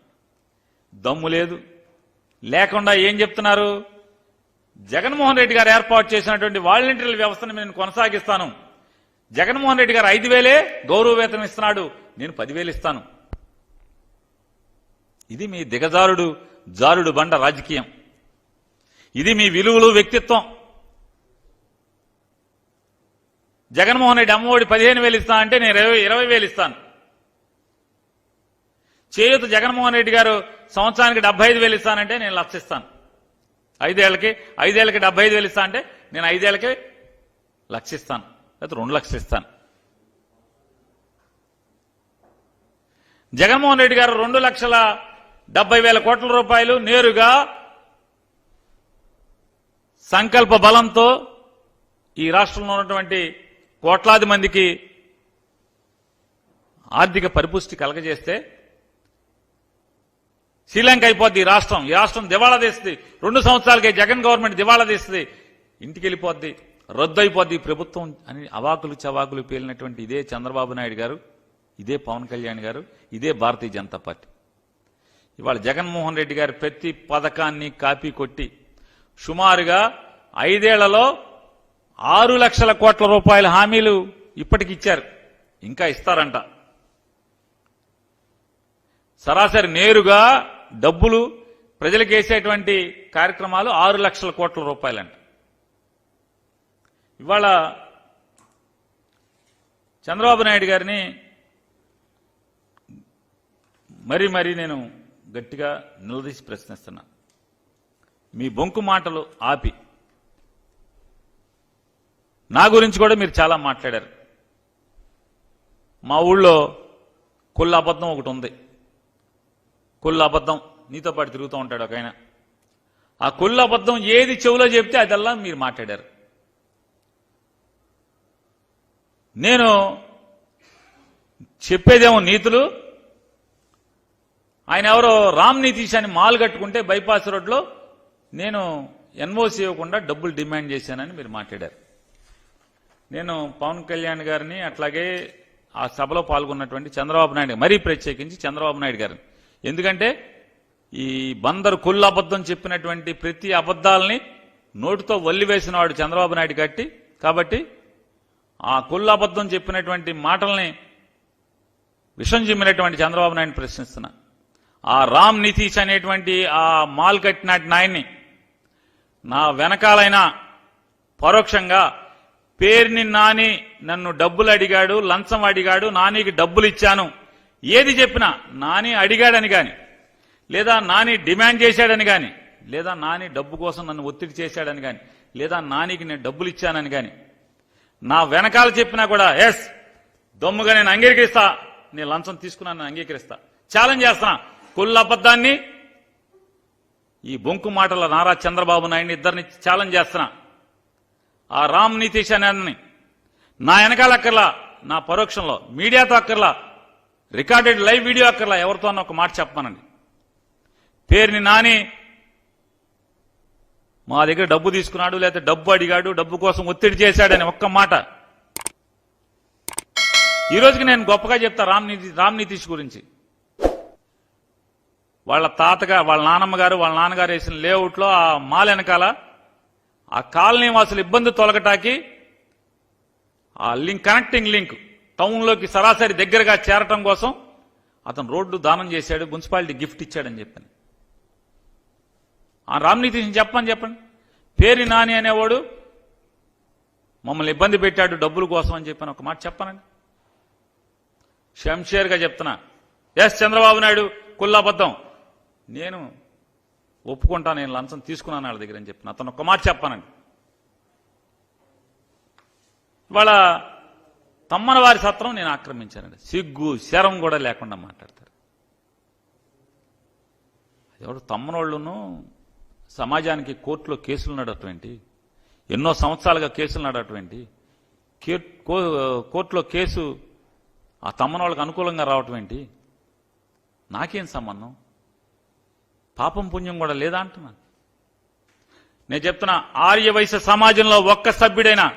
దమ్ము లేదు. లేకుండా ఏం చెప్తున్నారు? జగన్మోహన్ రెడ్డి గారు ఏర్పాటు చేసినటువంటి వాలంటీర్ల వ్యవస్థను నేను కొనసాగిస్తాను. జగన్మోహన్ రెడ్డి గారు 5,000 గౌరవ వేతనం ఇస్తున్నాడు, నేను 10,000 ఇస్తాను. ఇది మీ జారుడు బండ రాజకీయం. ఇది మీ విలువలు, వ్యక్తిత్వం. జగన్మోహన్ రెడ్డి అమ్మఒడి 15,000 ఇస్తా అంటే నేను 20,000 ఇస్తాను. చేయూత జగన్మోహన్ రెడ్డి గారు సంవత్సరానికి 75,000 ఇస్తానంటే నేను 1,00,000 ఇస్తాను. 5 ఏళ్లకి 75,000 ఇస్తా అంటే నేను 5 ఏళ్లకి 1,00,000 ఇస్తాను, లేకపోతే 2 లక్షలు ఇస్తాను. జగన్మోహన్ రెడ్డి గారు 2,70,000 కోట్ల రూపాయలు నేరుగా సంకల్ప బలంతో ఈ రాష్ట్రంలో ఉన్నటువంటి కోట్లాది మందికి ఆర్థిక పరిపుష్టి కలగజేస్తే శ్రీలంక అయిపోద్ది ఈ రాష్ట్రం. ఈ రాష్ట్రం దివాళా తీస్తుంది. 2 సంవత్సరాలకే జగన్ గవర్నమెంట్ దివాళా తీస్తుంది, ఇంటికి వెళ్ళిపోద్ది, రద్దు అయిపోద్ది ప్రభుత్వం అని అవాకులు చవాకులు పేలినటువంటి ఇదే చంద్రబాబు నాయుడు గారు, ఇదే పవన్ కళ్యాణ్ గారు, ఇదే భారతీయ జనతా పార్టీ. ఇవాళ జగన్మోహన్ రెడ్డి గారు ప్రతి పథకాన్ని కాపీ కొట్టి సుమారుగా 5 ఏళ్లలో 6 లక్షల కోట్ల రూపాయల హామీలు ఇప్పటికిచ్చారు, ఇంకా ఇస్తారంట. సరాసరి నేరుగా డబ్బులు ప్రజలకు వేసేటువంటి కార్యక్రమాలు 6 లక్షల కోట్ల రూపాయలంట. ఇవాళ చంద్రబాబు నాయుడు గారిని మరీ నేను గట్టిగా నిలదీసి ప్రశ్నిస్తున్నా. మీ బొంకు మాటలు ఆపి నా గురించి కూడా మీరు చాలా మాట్లాడారు. మా ఊళ్ళో కుళ్ళ అబద్ధం ఒకటి ఉంది. కుళ్ళ అబద్ధం నీతో పాటు తిరుగుతూ ఉంటాడు ఒక ఆయన. ఆ కుళ్ళ అబద్ధం ఏది చెవులో చెప్తే అదల్లా మీరు మాట్లాడారు. నేను చెప్పేదేమో నీతులు, ఆయన ఎవరో రామ్ నితీష్ అని మాల్ కట్టుకుంటే బైపాస్ రోడ్లో నేను ఎన్ఓసి ఇవ్వకుండా డబ్బులు డిమాండ్ చేశానని మీరు మాట్లాడారు. నేను పవన్ కళ్యాణ్ గారిని అట్లాగే ఆ సభలో పాల్గొన్నటువంటి చంద్రబాబు నాయుడు, మరీ ప్రత్యేకించి చంద్రబాబు నాయుడు గారిని, ఎందుకంటే ఈ బందరు కుళ్ళు అబద్ధం చెప్పినటువంటి ప్రతి అబద్ధాలని నోటితో వల్లివేసిన వాడు చంద్రబాబు నాయుడు కాబట్టి ఆ కుళ్ళు అబద్ధం చెప్పినటువంటి మాటల్ని విషం చిమ్మినటువంటి చంద్రబాబు నాయుడు ప్రశ్నిస్తున్నా. ఆ రామ్ నితీష్ అనేటువంటి ఆ మాల్ కట్టినట్టు నాయన్ని నా వెనకాలైనా పరోక్షంగా పేరుని నాని నన్ను డబ్బులు అడిగాడు, లంచం అడిగాడు, నానికి డబ్బులు ఇచ్చాను, ఏది చెప్పినా నాని అడిగాడని గాని, లేదా నాని డిమాండ్ చేశాడని గాని, లేదా నాని డబ్బు కోసం నన్ను ఒత్తిడి చేశాడని గాని, లేదా నానికి నేను డబ్బులు ఇచ్చానని గాని నా వెనకాల చెప్పినా కూడా ఎస్ దమ్ముగా నేను అంగీకరిస్తా, నేను లంచం తీసుకున్నాను, నేను అంగీకరిస్తా, ఛాలెంజ్ చేస్తున్నా. కుళ్ళ అబద్ధాన్ని, ఈ బొంకు మాటల నారా చంద్రబాబు నాయుడిని ఇద్దరిని ఛాలెంజ్ చేస్తున్నా. ఆ రామ్ నితీష్ అనే నా వెనకాల అక్కర్లా, నా పరోక్షంలో మీడియాతో అక్కర్లా, రికార్డెడ్ లైవ్ వీడియో అక్కర్లా, ఎవరితో అన్న ఒక మాట చెప్పమనండి. పేరుని నాని మా దగ్గర డబ్బు తీసుకున్నాడు, లేకపోతే డబ్బు అడిగాడు, డబ్బు కోసం ఒత్తిడి చేశాడని ఒక్క మాట ఈ రోజుకి నేను గొప్పగా చెప్తా రామ్ నితీష్ గురించి. వాళ్ళ తాతగా, వాళ్ళ నానమ్మ గారు, వాళ్ళ నాన్నగారు వేసిన లేఅవుట్లో ఆ మాల్ వెనకాల ఆ కాలనీ వాసులు ఇబ్బంది తొలగటానికి ఆ కనెక్టింగ్ లింక్ టౌన్లోకి సరాసరి దగ్గరగా చేరటం కోసం అతను రోడ్డు దానం చేశాడు, మున్సిపాలిటీ గిఫ్ట్ ఇచ్చాడని చెప్పాను. ఆ రామ్ నితీష్ని చెప్పండి. పేరు నాని అనేవాడు మమ్మల్ని ఇబ్బంది పెట్టాడు డబ్బుల కోసం అని చెప్పాను, ఒక మాట చెప్పానండి. షంషేర్గా చెప్తున్నా, ఎస్ చంద్రబాబు నాయుడు కుల్లాబద్ధం, నేను ఒప్పుకుంటా, నేను లంచం తీసుకున్నాను వాళ్ళ దగ్గర అని చెప్పిన అతను ఒక్క మాట చెప్పానండి. ఇవాళ తమ్మన వారి సత్రం నేను ఆక్రమించానండి, సిగ్గు శరం కూడా లేకుండా మాట్లాడతారు. ఎవరు తమ్మనోళ్ళను సమాజానికి కోర్టులో కేసులు నడటువంటి, ఎన్నో సంవత్సరాలుగా కేసులు నడటువంటి, కోర్టులో కేసు ఆ తమ్మనోళ్ళకి అనుకూలంగా రావటం ఏంటి? నాకేం సంబంధం? పాపం పుణ్యం కూడా లేదా అంటున్నాను. నేను చెప్తున్నా, ఆర్యవైశ్య సమాజంలో ఒక్క సభ్యుడైనా,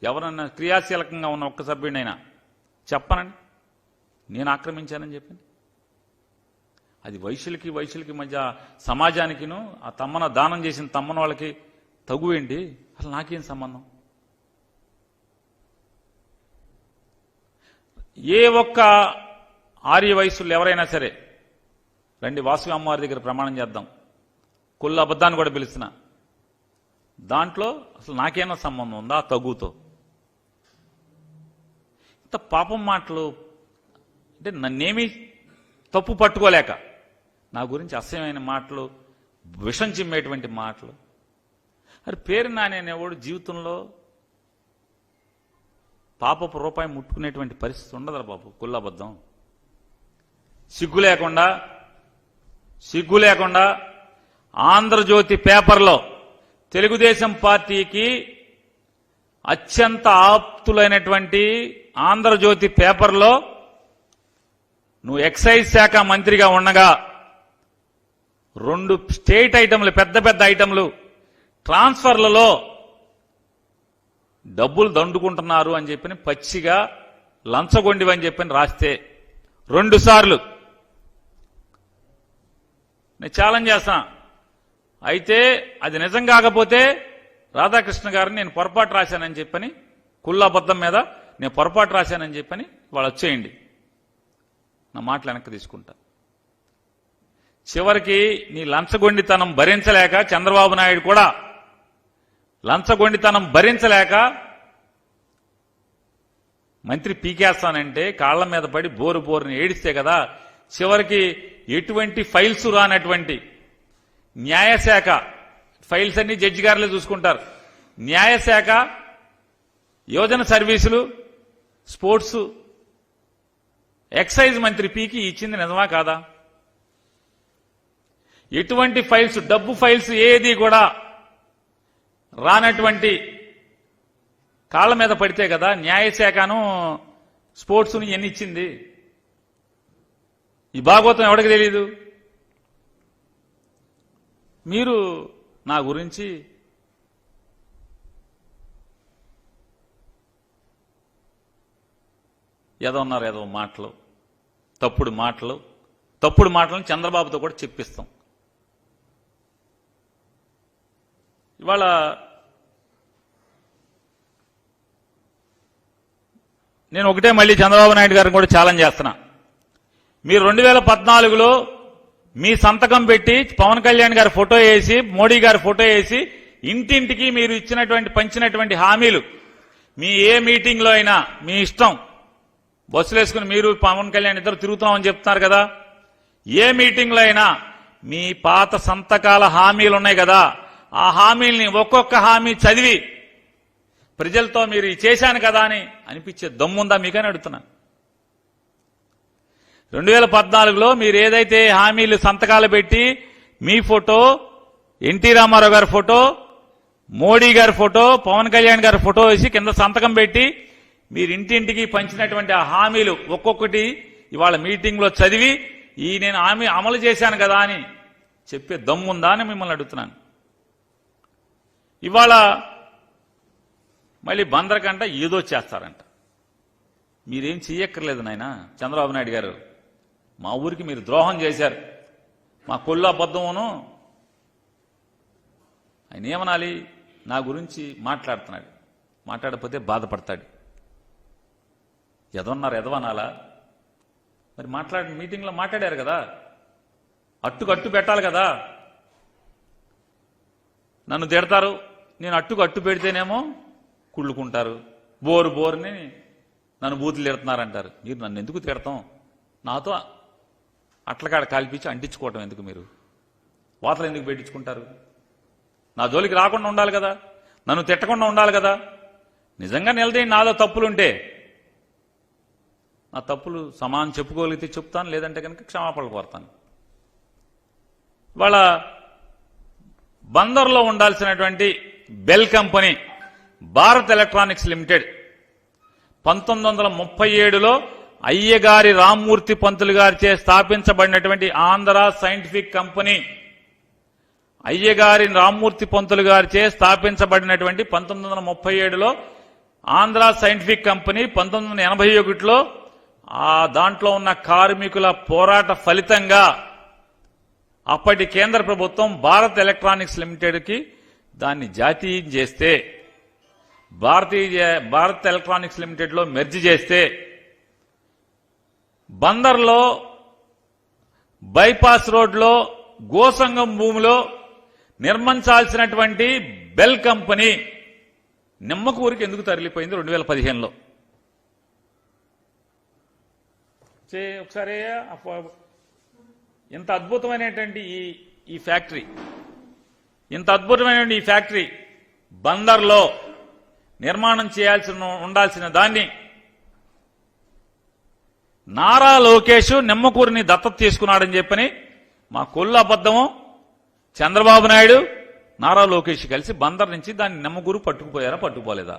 ఎవరన్నా క్రియాశీలకంగా ఉన్న ఒక్క సభ్యుడైనా చెప్పనండి నేను ఆక్రమించానని చెప్పింది. అది వైశ్యులకి మధ్య సమాజానికిను ఆ తమ్మన దానం చేసిన తమ్మన వాళ్ళకి తగువేంటి? అసలు నాకేం సంబంధం? ఏ ఒక్క ఆర్య వయస్సులు ఎవరైనా సరే రండి, వాసవి అమ్మవారి దగ్గర ప్రమాణం చేద్దాం, కుళ్ళ అబద్ధాన్ని కూడా పిలుస్తున్నా, దాంట్లో అసలు నాకేమైనా సంబంధం ఉందా తగుతో? ఇంత పాపం మాటలు అంటే నన్నేమీ తప్పు పట్టుకోలేక నా గురించి అసహ్యమైన మాటలు, విషం చిమ్మేటువంటి మాటలు. అది పేరు నాని అనేవాడు జీవితంలో పాపపు రూపాయి ముట్టుకునేటువంటి పరిస్థితి ఉండదురా బాబు. కుల్లబద్ధం, సిగ్గు లేకుండా ఆంధ్రజ్యోతి పేపర్లో తెలుగుదేశం పార్టీకి అత్యంత ఆప్తులైనటువంటి ఆంధ్రజ్యోతి పేపర్లో నువ్వు ఎక్సైజ్ శాఖ మంత్రిగా ఉండగా 2 స్టేట్ ఐటమ్లు, పెద్ద ఐటమ్లు ట్రాన్స్ఫర్లలో డబ్బులు దండుకుంటున్నారు అని చెప్పని పచ్చిగా లంచగొండివని చెప్పని రాస్తే 2 సార్లు నేను ఛాలెంజ్ చేస్తాను. అయితే అది నిజం కాకపోతే రాధాకృష్ణ గారిని నేను పొరపాటు రాశానని చెప్పని, కుల్లాబద్ధం మీద నేను పొరపాటు రాశానని చెప్పని వాళ్ళు వచ్చేయండి, నా మాటలు వెనక్కి తీసుకుంటా. చివరికి నీ లంచగొండితనం భరించలేక చంద్రబాబు నాయుడు కూడా లంచగొండితనం భరించలేక మంత్రి పీకేస్తానంటే కాళ్ల మీద పడి బోరుని ఏడిస్తే కదా చివరికి ఎటువంటి ఫైల్స్ రానటువంటి న్యాయశాఖ ఫైల్స్ అన్ని జడ్జి గారులే చూసుకుంటారు. న్యాయశాఖ, యువజన సర్వీసులు, స్పోర్ట్స్, ఎక్సైజ్ మంత్రి పీకి ఇచ్చింది నిజమా కాదా? ఎటువంటి ఫైల్స్, డబ్బు ఫైల్స్ ఏది కూడా రానటువంటి కాళ్ల మీద పడితే కదా న్యాయశాఖను స్పోర్ట్స్ను ఎన్ని ఇచ్చింది? ఈ భాగవతం ఎవరికి తెలీదు? మీరు నా గురించి ఏదో మాటలు, తప్పుడు మాటలను చంద్రబాబుతో కూడా చెప్పిస్తాం. ఇవాళ నేను ఒకటే మళ్ళీ చంద్రబాబు నాయుడు గారిని కూడా ఛాలెంజ్ చేస్తున్నా. మీరు 2014లో మీ సంతకం పెట్టి పవన్ కళ్యాణ్ గారి ఫోటో వేసి, మోడీ గారి ఫోటో వేసి ఇంటింటికి మీరు పంచినటువంటి హామీలు, మీ ఏ మీటింగ్లో అయినా మీ ఇష్టం, బస్సులు వేసుకుని మీరు పవన్ కళ్యాణ్ ఇద్దరు తిరుగుతామని చెప్తున్నారు కదా, ఏ మీటింగ్లో అయినా మీ పాత సంతకాల హామీలు ఉన్నాయి కదా, ఆ హామీల్ని ఒక్కొక్క హామీ చదివి ప్రజలతో మీరు చేశాను కదా అని అనిపించే దమ్ముందా మీకని అడుగుతున్నాను. 2014లో మీరు ఏదైతే హామీలు సంతకాలు పెట్టి మీ ఫోటో, ఎన్టీ రామారావు గారి ఫోటో, మోడీ గారి ఫోటో, పవన్ కళ్యాణ్ గారి ఫోటో వేసి కింద సంతకం పెట్టి మీరు ఇంటింటికి పంచినటువంటి ఆ హామీలు ఒక్కొక్కటి ఇవాళ మీటింగ్లో చదివి నేను హామీ అమలు చేశాను కదా అని చెప్పే దమ్ముందా అని మిమ్మల్ని అడుగుతున్నాను. ఇవాళ మళ్ళీ బందరకంట ఏదో చేస్తారంట. మీరేం చెయ్యక్కర్లేదు నాయనా చంద్రబాబు నాయుడు గారు. మా ఊరికి మీరు ద్రోహం చేశారు. మా కొల్లు అబద్ధమును ఆయన ఏమనాలి? నా గురించి మాట్లాడుతున్నాడు, మాట్లాడకపోతే బాధపడతాడు. ఎదవన్నారు, ఎదవనాలా? మరి మీటింగ్లో మాట్లాడారు కదా, అట్టు పెట్టాలి కదా. నన్ను తిడతారు, నేను అట్టు పెడితేనేమో కుళ్ళుకుంటారు, బోరుని నన్ను బూతులు తిడుతున్నారంటారు. మీరు నన్ను ఎందుకు తిడతాం? నాతో అట్లకాడ కాల్పించి అంటించుకోవటం ఎందుకు? మీరు వాతలు ఎందుకు పెట్టించుకుంటారు? నా జోలికి రాకుండా ఉండాలి కదా, నన్ను తిట్టకుండా ఉండాలి కదా. నిజంగా నిలదేయండి, నాలో తప్పులుంటే నా తప్పులు సమానం చెప్పుకోగలిగితే చెప్తాను, లేదంటే కనుక క్షమాపణలు కోరుతాను. ఇవాళ బందర్లో ఉండాల్సినటువంటి bell company Bharat electronics limited 1937లో అయ్యగారి రామ్మూర్తి పంతులు గారిచే స్థాపించబడినటువంటి ఆంధ్ర సైంటిఫిక్ కంపెనీ, అయ్యగారి రామ్మూర్తి పంతులు గారిచే స్థాపించబడినటువంటి 1937లో ఆంధ్ర సైంటిఫిక్ కంపెనీ 1981లో దాంట్లో ఉన్న కార్మికుల పోరాట ఫలితంగా అప్పటి కేంద్ర ప్రభుత్వం భారత్ ఎలక్ట్రానిక్స్ లిమిటెడ్కి దాన్ని జాతీయం చేస్తే, భారత్ ఎలక్ట్రానిక్స్ లిమిటెడ్లో మెర్జ్ చేస్తే, బందర్లో బైపాస్ రోడ్లో గోసంగం భూమిలో నిర్మించాల్సినటువంటి బెల్ కంపెనీ నిమ్మకూరికి ఎందుకు తరలిపోయింది 2015లో? ఒకసారి ఇంత అద్భుతమైనటువంటి ఈ ఫ్యాక్టరీ, ఇంత అద్భుతమైన ఈ ఫ్యాక్టరీ బందర్లో నిర్మాణం ఉండాల్సిన దాన్ని నారా లోకేష్ నిమ్మకూరిని దత్తత తీసుకున్నాడని చెప్పని మా కొల్లు అబద్ధము. చంద్రబాబు నాయుడు నారా లోకేష్ కలిసి బందర్ నుంచి దాన్ని నిమ్మకూరు పట్టుకుపోయారా, పట్టుకుపోలేదా?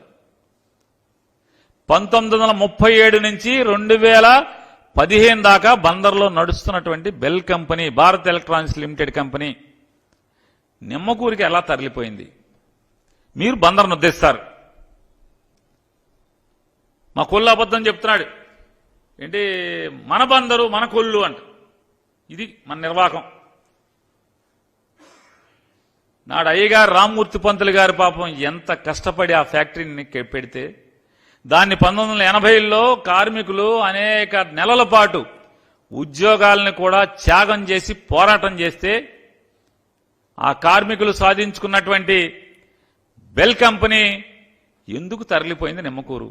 1937 నుంచి 2015 దాకా బందర్లో నడుస్తున్నటువంటి bell company, Bharat electronics limited company నిమ్మకూరికి ఎలా తరలిపోయింది? మీరు బందర్ను ఉద్దేశిస్తారు. మా కొల్లు అబద్ధం చెప్తున్నాడు ఏంటి? మన బందరు మన కొల్లు అంట. ఇది మన నిర్వాహకం. నాడు అయ్యగారు రామ్మూర్తి పంతులు గారి పాపం ఎంత కష్టపడి ఆ ఫ్యాక్టరీని పెడితే దాన్ని 1980లో కార్మికులు అనేక నెలల పాటు ఉద్యోగాలను కూడా త్యాగం చేసి పోరాటం చేస్తే ఆ కార్మికులు సాధించుకున్నటువంటి బెల్ కంపెనీ ఎందుకు తరలిపోయింది నిమ్మకూరు?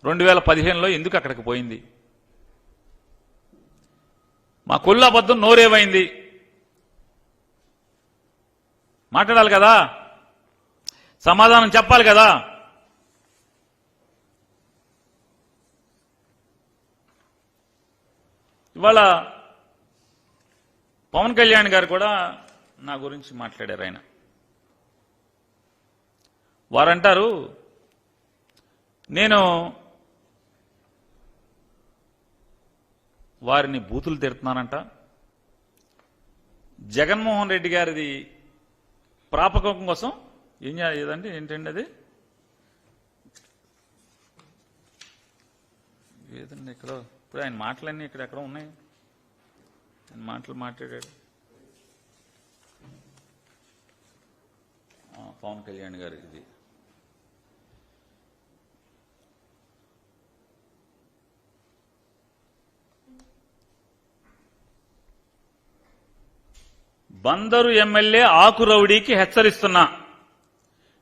2015లో ఎందుకు అక్కడికి పోయింది? మా కొల్లు అబద్ధం నోరేమైంది? మాట్లాడాలి కదా, సమాధానం చెప్పాలి కదా. ఇవాళ పవన్ కళ్యాణ్ గారు కూడా నా గురించి మాట్లాడారు. ఆయన వారంటారు నేను వారిని బూతులు తిడుతున్నానంట. జగన్మోహన్ రెడ్డి గారిది ప్రాపకం కోసం ఏదండి, ఏంటండి అది? ఏదండి ఇక్కడ ఇప్పుడు ఆయన మాటలన్నీ ఎక్కడ ఉన్నాయి? ఆయన మాటలు మాట్లాడాడు పవన్ కళ్యాణ్ గారు. ఇది బందరు ఎమ్మెల్యే ఆకురౌడీకి హెచ్చరిస్తున్నా,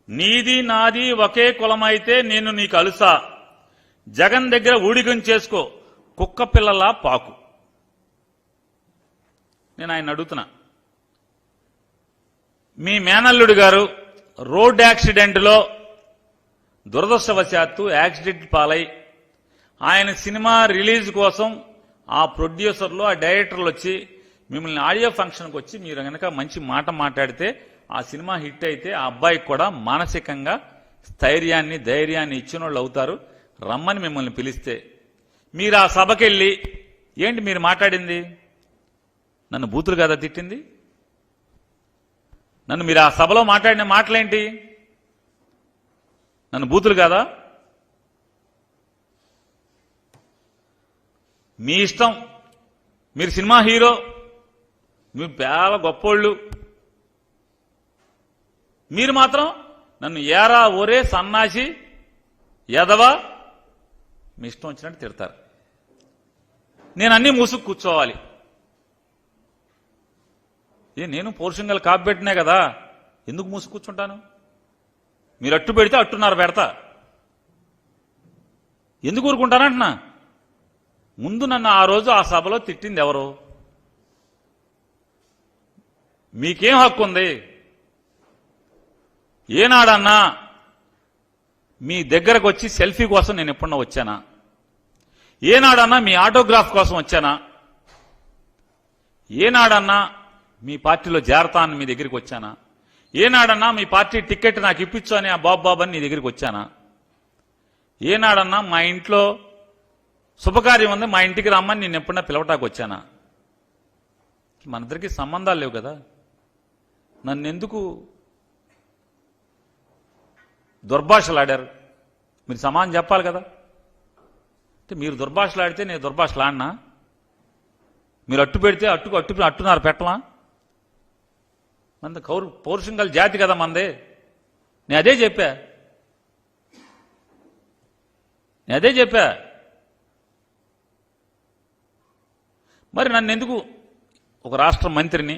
నీది నాది ఒకే కులమైతే నేను నీకు అలుసా, జగన్ దగ్గర ఊడిగం చేసుకో, కుక్క పిల్లలా పాకు. నేను ఆయన అడుగుతున్నా, మీ మేనల్లుడు గారు రోడ్ యాక్సిడెంట్లో దురదృష్టవశాత్తు యాక్సిడెంట్ పాలై ఆయన సినిమా రిలీజ్ కోసం ఆ ప్రొడ్యూసర్లు ఆ డైరెక్టర్లు వచ్చి మిమ్మల్ని ఆడియో ఫంక్షన్కి వచ్చి మీరు కనుక మంచి మాట మాట్లాడితే ఆ సినిమా హిట్ అయితే ఆ అబ్బాయికి కూడా మానసికంగా స్థైర్యాన్ని ధైర్యాన్ని ఇచ్చిన వాళ్ళు అవుతారు. రమ్మని మిమ్మల్ని పిలిస్తే మీరు ఆ సభకెళ్ళి ఏంటి మీరు మాట్లాడింది? నన్ను బూతులు కదా తిట్టింది? నన్ను మీరు ఆ సభలో మాట్లాడిన మాటలేంటి? నన్ను బూతులు కాదా? మీ ఇష్టం, మీరు సినిమా హీరో, మీరు చాలా గొప్పోళ్ళు, మీరు మాత్రం నన్ను ఏరా ఒరే సన్నాసి ఎదవా మీ ఇష్టం వచ్చినట్టు తిడతారు. నేను అన్నీ మూసుకు కూర్చోవాలి. నేను పౌరుషంగా కాపు పెట్టినా కదా, ఎందుకు మూసుకు కూర్చుంటాను? మీరు అట్టు పెడితే అట్టున్నారు పెడతా, ఎందుకు ఊరుకుంటానంటున్నా? ముందు నన్ను ఆ రోజు ఆ సభలో తిట్టింది ఎవరు? మీకేం హక్కు ఉంది? ఏనాడన్నా మీ దగ్గరకు వచ్చి సెల్ఫీ కోసం నేను ఎప్పుడన్నా వచ్చానా? ఏనాడన్నా మీ ఆటోగ్రాఫ్ కోసం వచ్చానా? ఏనాడన్నా మీ పార్టీలో చేరతాను మీ దగ్గరికి వచ్చానా? ఏనాడన్నా మీ పార్టీ టికెట్ నాకు ఇప్పించు అని ఆ బాబు అని నీ దగ్గరికి వచ్చానా? ఏనాడన్నా మా ఇంట్లో శుభకార్యం ఉంది మా ఇంటికి రమ్మని నేను ఎప్పుడన్నా పిలవటానికి వచ్చానా? మనిద్దరికి సంబంధాలు లేవు కదా. నన్నెందుకు దుర్భాషలాడారు? మీరు సమానం చెప్పాలి కదా. అంటే మీరు దుర్భాషలాడితే నేను దుర్భాషలాడినా? మీరు అట్టు పెడితే అట్టున్నారు పెట్టమా? మన పౌరుషం గల జాతి కదా మందే. నేను అదే చెప్పా. మరి నన్ను ఎందుకు ఒక రాష్ట్ర మంత్రిని,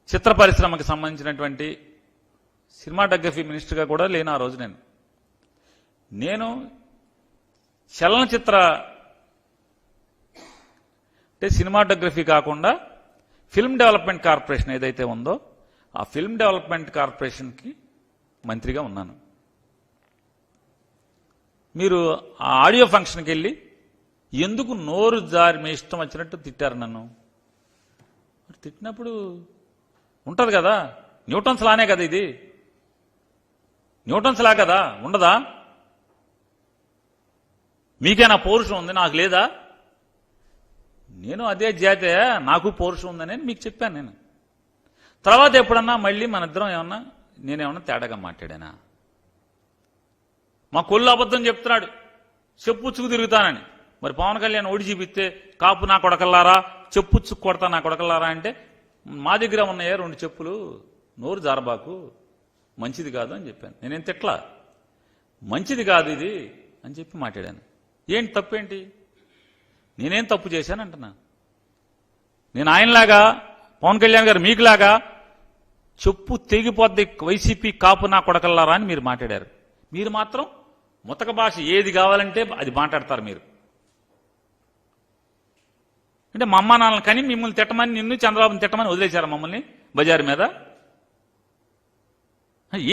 చిత్ర పరిశ్రమకు సంబంధించినటువంటి సినిమాటోగ్రఫీ మినిస్టర్గా కూడా లేను ఆ రోజు. నేను చలనచిత్ర అంటే సినిమాటోగ్రఫీ కాకుండా ఫిల్మ్ డెవలప్మెంట్ కార్పొరేషన్ ఏదైతే ఉందో ఆ ఫిల్మ్ డెవలప్మెంట్ కార్పొరేషన్కి మంత్రిగా ఉన్నాను. మీరు ఆ ఆడియో ఫంక్షన్కి వెళ్ళి ఎందుకు నోరు జారి మీ ఇష్టం వచ్చినట్టు తిట్టారు నన్ను? తిట్టినప్పుడు ఉంటుంది కదా, న్యూటన్స్ లానే కదా ఇది, న్యూటన్స్ లా కదా, ఉండదా? మీకేనా పౌరుషం ఉంది, నాకు లేదా? నేను అదే జాతే, నాకు పౌరుషం ఉందని మీకు చెప్పాను. నేను తర్వాత ఎప్పుడన్నా మళ్ళీ మన ఇద్దరం నేనేమన్నా తేడాగా మాట్లాడానా? మా కొల్లు అబద్ధం చెప్తున్నాడు, చెప్పుచ్చుకు తిరుగుతానని. మరి పవన్ కళ్యాణ్ ఓడి చూపిస్తే కాపు నా కొడకల్లారా, చెప్పుచ్చుకు కొడతా నా కొడకల్లారా అంటే మా దగ్గర ఉన్నాయే 2 చెప్పులు, నోరు జారబాకు, మంచిది కాదు అని చెప్పాను. నేనేం తిట్లా, మంచిది కాదు ఇది అని చెప్పి మాట్లాడాను. ఏంటి తప్పేంటి? నేనేం తప్పు చేశానంటున్నా? నేను ఆయనలాగా పవన్ కళ్యాణ్ గారు మీకులాగా చెప్పు తెగిపోద్ది వైసీపీ కాపు నా కొడకల్లారా అని మీరు మాట్లాడారు. మీరు మాత్రం ముతక భాష ఏది కావాలంటే అది మాట్లాడతారు. మీరు అంటే మా అమ్మ నాన్నలు కానీ మిమ్మల్ని తిట్టమని, నిన్ను చంద్రబాబుని తిట్టమని వదిలేశారు మమ్మల్ని బజారు మీద.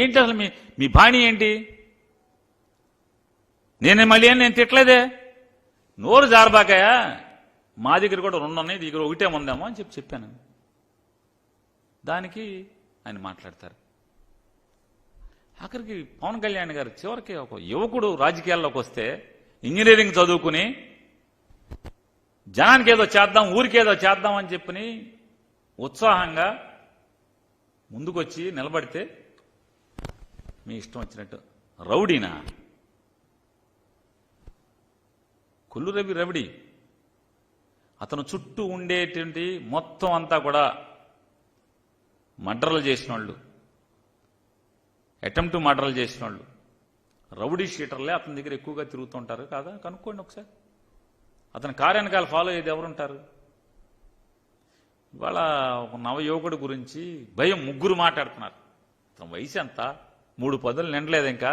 ఏంటి అసలు మీ బాణి ఏంటి? నేను తిట్టలేదే. నోరు జారబాకాయా, మా దగ్గర కూడా 2 ఉన్నాయి, దగ్గర 1 ఉందేమో అని చెప్పాను. దానికి ఆయన మాట్లాడతారు. ఆఖరికి పవన్ కళ్యాణ్ గారు చివరికి ఒక యువకుడు రాజకీయాల్లోకి వస్తే ఇంజనీరింగ్ చదువుకుని జనానికి ఏదో చేద్దాం, ఊరికేదో చేద్దాం అని చెప్పని ఉత్సాహంగా ముందుకొచ్చి నిలబడితే మీ ఇష్టం వచ్చినట్టు రౌడీనా? కొల్లు రవిడి అతను చుట్టూ ఉండేటువంటి మొత్తం అంతా కూడా మర్డర్లు చేసిన వాళ్ళు, అటెంప్ట్ మర్డర్లు చేసిన వాళ్ళు, రౌడీ షీటర్లే అతని దగ్గర ఎక్కువగా తిరుగుతుంటారు కాదా? కనుక్కోండి ఒకసారి. అతని కార్యానకాలు ఫాలో అయ్యేది ఎవరుంటారు? ఇవాళ ఒక నవయువకుడి గురించి భయం 3 మాట్లాడుతున్నారు. అతని వయసు ఎంత? 3 పదులు నిండలేదు, ఇంకా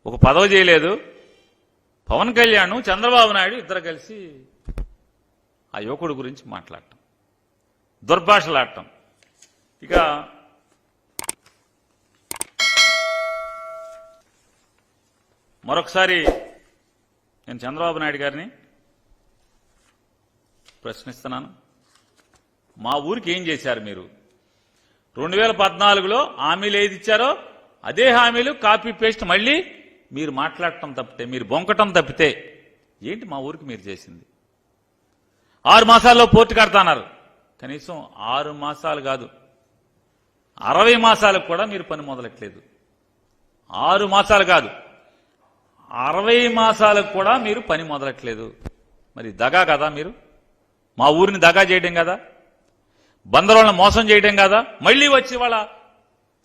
ఒక పదవి చేయలేదు. పవన్ కళ్యాణ్ చంద్రబాబు నాయుడు ఇద్దరు కలిసి ఆ యువకుడి గురించి మాట్లాడటం, దుర్భాషలాడటం. ఇక మరొకసారి నేను చంద్రబాబు నాయుడు గారిని ప్రశ్నిస్తున్నాను. మా ఊరికి ఏం చేశారు మీరు? 2014లో హామీలు ఏది ఇచ్చారో అదే హామీలు కాపీ పేస్ట్ మళ్ళీ మీరు మాట్లాడటం తప్పితే, మీరు బొంకటం తప్పితే ఏంటి మా ఊరికి మీరు చేసింది? 6 మాసాల్లో పోర్టు కడతాన్నారు. కనీసం 6 మాసాలు కాదు, 60 మాసాలకు కూడా మీరు పని మొదలెట్లేదు. 6 మాసాలు కాదు, 60 మాసాలకు కూడా మీరు పని మొదలెట్లేదు. మరి దగా కదా మీరు? మా ఊరిని దగా చేయడం కదా, బందరోళ్ళని మోసం చేయడం కదా? మళ్లీ వచ్చి వాళ్ళ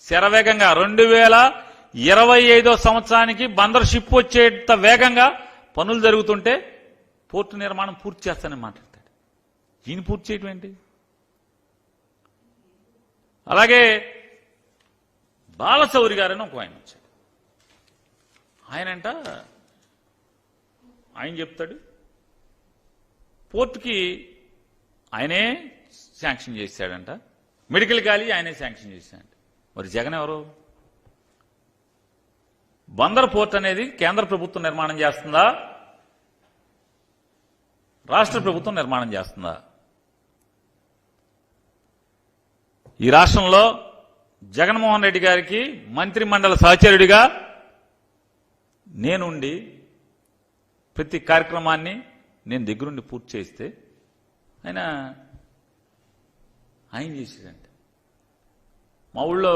శరవేగంగా 2025 సంవత్సరానికి బందర్ షిప్ వచ్చేంత వేగంగా పనులు జరుగుతుంటే పోర్టు నిర్మాణం పూర్తి చేస్తానని మాట్లాడతాడు. ఈయన పూర్తి చేయడం ఏంటి? అలాగే బాలశౌరి గారని ఒక ఆయన వచ్చాడు. ఆయన చెప్తాడు పోర్టుకి ఆయనే శాంక్షన్ చేశాడంట, మెడికల్ కాలేజీ ఆయనే శాంక్షన్ చేశాడంట. మరి జగన్ ఎవరు? బందర్ పోర్ట్ అనేది కేంద్ర ప్రభుత్వం నిర్మాణం చేస్తుందా, రాష్ట్ర ప్రభుత్వం నిర్మాణం చేస్తుందా? ఈ రాష్ట్రంలో జగన్మోహన్ రెడ్డి గారికి మంత్రి మండలి సహచరుడిగా నేనుండి ప్రతి కార్యక్రమాన్ని నేను దగ్గరుండి పూర్తి చేస్తే ఆయన చేసేదంటే మా ఊళ్ళో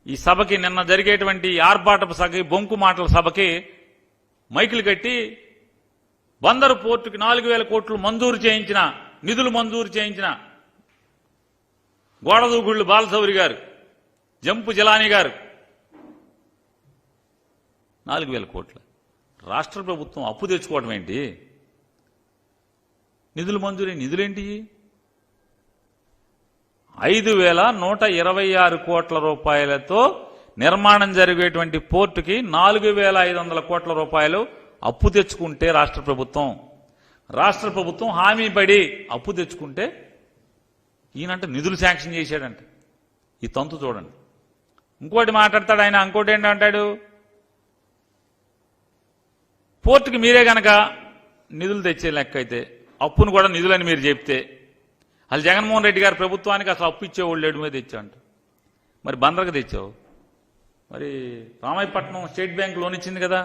ఈ సభకి నిన్న జరిగేటువంటి ఆర్భాటపు సభకి, బొంకు మాటల సభకి మైకులు కట్టి బందరు పోర్టుకి 4,000 కోట్లు మంజూరు చేయించిన, నిధులు మంజూరు చేయించిన గోడదూగుళ్ళు బాలశౌరి గారు, జంపు జిలానీ గారు 4,000 కోట్లు. రాష్ట్ర ప్రభుత్వం అప్పు తెచ్చుకోవడం ఏంటి? నిధులు మంజూరీ నిధులేంటి? 5,126 కోట్ల రూపాయలతో నిర్మాణం జరిగేటువంటి పోర్టుకి 4,500 కోట్ల రూపాయలు అప్పు తెచ్చుకుంటే రాష్ట్ర ప్రభుత్వం హామీ పడి అప్పు తెచ్చుకుంటే ఈయనంటే నిధులు శాంక్షన్ చేశాడంట. ఈ తంతు చూడండి. ఇంకోటి మాట్లాడతాడు ఆయన. ఇంకోటి ఏంటంటాడు, పోర్టుకి మీరే గనక నిధులు తెచ్చే లెక్క అయితే, అప్పును కూడా నిధులని మీరు చెప్తే, అసలు జగన్మోహన్ రెడ్డి గారి ప్రభుత్వానికి అసలు అప్పు ఇచ్చేవాళ్ళు లేడు మీద తెచ్చావు అంట. మరి బందర్కి తెచ్చావు. మరి రామాయపట్నం స్టేట్ బ్యాంక్ లోన్ ఇచ్చింది కదా,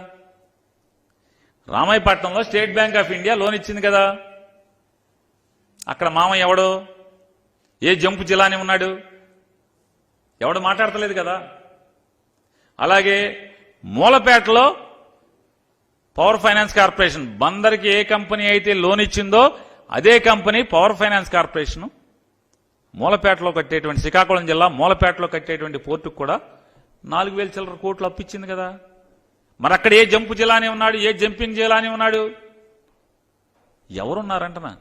రామాయపట్నంలో state bank of India loan ఇచ్చింది కదా. అక్కడ మామ ఎవడు? ఏ జంపు జిలాని ఉన్నాడు? ఎవడు మాట్లాడతలేదు కదా. అలాగే మూలపేటలో పవర్ ఫైనాన్స్ కార్పొరేషన్, బందర్కి ఏ కంపెనీ అయితే లోన్ ఇచ్చిందో అదే కంపెనీ పవర్ ఫైనాన్స్ కార్పొరేషన్ మూలపేటలో కట్టేటువంటి, శ్రీకాకుళం జిల్లా మూలపేటలో కట్టేటువంటి పోర్టుకు కూడా 4,000 చిల్లర కోట్లు అప్పిచ్చింది కదా. మరి అక్కడ ఏ జంపు జిలాని ఉన్నాడు? ఏ జంపింగ్ జిలాని ఉన్నాడు? ఎవరున్నారంటనా?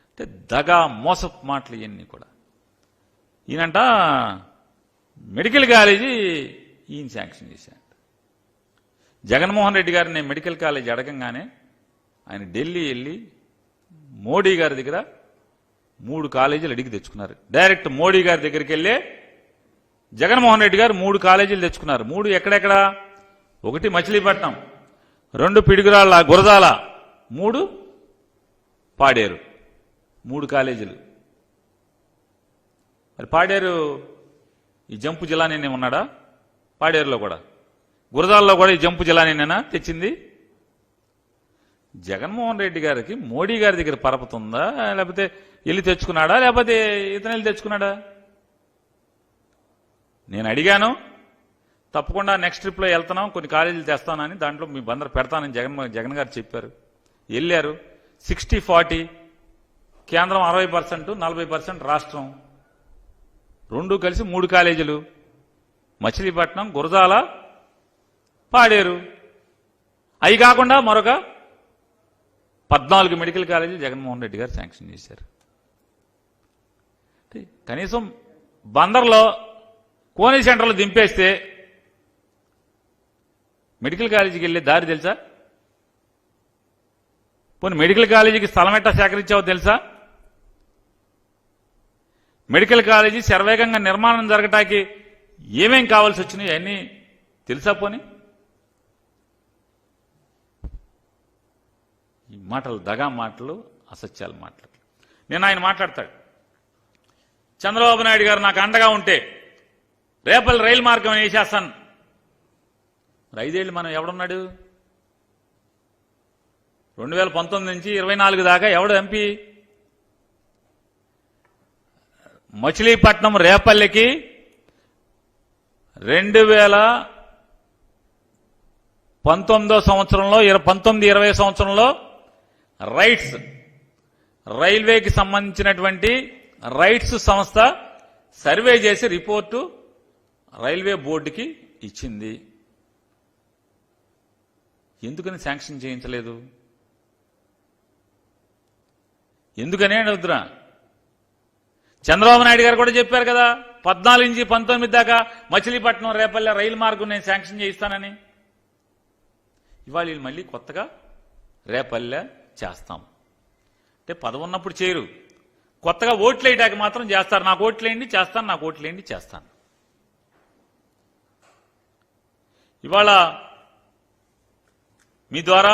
అంటే దగా మోసపు మాటలు ఇవన్నీ కూడా. ఈయనంట మెడికల్ కాలేజీ ఈయన శాంక్షన్ చేశాడు. జగన్మోహన్ రెడ్డి గారిని మెడికల్ కాలేజీ అడగంగానే ఆయన ఢిల్లీ వెళ్ళి మోడీ గారి దగ్గర 3 కాలేజీలు అడిగి తెచ్చుకున్నారు. డైరెక్ట్ మోడీ గారి దగ్గరికి వెళ్ళే జగన్మోహన్ రెడ్డి గారు 3 కాలేజీలు తెచ్చుకున్నారు. 3 ఎక్కడెక్కడ? 1 మచిలీపట్నం, 2 పిడుగురాళ్ళ గురజాల, 3 పాడేరు. 3 కాలేజీలు. మరి పాడేరు ఈ జంపు జిల్లానే ఉన్నాడా? పాడేరులో కూడా, గురజాలలో కూడా ఈ జంపు జిల్లానేనా తెచ్చింది? జగన్మోహన్ రెడ్డి గారికి మోడీ గారి దగ్గర పరపతుందా, లేకపోతే వెళ్ళి తెచ్చుకున్నాడా, లేకపోతే ఇతను వెళ్ళి తెచ్చుకున్నాడా? నేను అడిగాను, తప్పకుండా నెక్స్ట్ ట్రిప్లో వెళ్తున్నాం, కొన్ని కాలేజీలు తెస్తానని, దాంట్లో మీ బందరు పెడతానని జగన్ గారు చెప్పారు. వెళ్ళారు. 60-40 కేంద్రం 60%, 40% రాష్ట్రం, 2 కలిసి 3 కాలేజీలు, మచిలీపట్నం, గురజాల, పాడేరు. అవి కాకుండా మరొక 14 మెడికల్ కాలేజీలు జగన్మోహన్ రెడ్డి గారు శాంక్షన్ చేశారు. కనీసం బందర్లో కోనీ సెంటర్లో దింపేస్తే మెడికల్ కాలేజీకి వెళ్ళే దారి తెలుసా? పోనీ మెడికల్ కాలేజీకి స్థలం ఎట్టా సేకరించావో తెలుసా? మెడికల్ కాలేజీ శరవేగంగా నిర్మాణం జరగటానికి ఏమేం కావాల్సి వచ్చినాయి అన్నీ తెలుసా? పోనీ ఈ మాటలు దగా మాటలు, అసత్యాల మాటలు. నేను ఆయన మాట్లాడతాడు, చంద్రబాబు నాయుడు గారు నాకు అండగా ఉంటే రేపల్లి రైలు మార్గం వేసేస్తాను. 5 ఏళ్ళు మనం ఎవడున్నాడు? 2019 నుంచి 24 దాకా ఎవడు ఎంపీ? మచిలీపట్నం రేపల్లికి 2019 సంవత్సరంలో 19-20 సంవత్సరంలో రైట్స్, రైల్వేకి సంబంధించినటువంటి రైట్స్ సంస్థ సర్వే చేసి రిపోర్టు రైల్వే బోర్డుకి ఇచ్చింది. ఎందుకని శాంక్షన్ చేయించలేదు? ఎందుకనే అడుగుతున్నా. చంద్రబాబు నాయుడు గారు కూడా చెప్పారు కదా, 14 నుంచి 19 దాకా మచిలీపట్నం రేపల్లె రైలు మార్గం నేను శాంక్షన్ చేయిస్తానని. ఇవాళ వీళ్ళు మళ్ళీ కొత్తగా రేపల్లె చేస్తాం అంటే పదవి ఉన్నప్పుడు చేయరు, కొత్తగా ఓట్లు వేయడానికి మాత్రం చేస్తారు. నాకు ఓట్లు వేయండి చేస్తాను, నాకు ఓట్లు వేయండి చేస్తాను. ఇవాళ మీ ద్వారా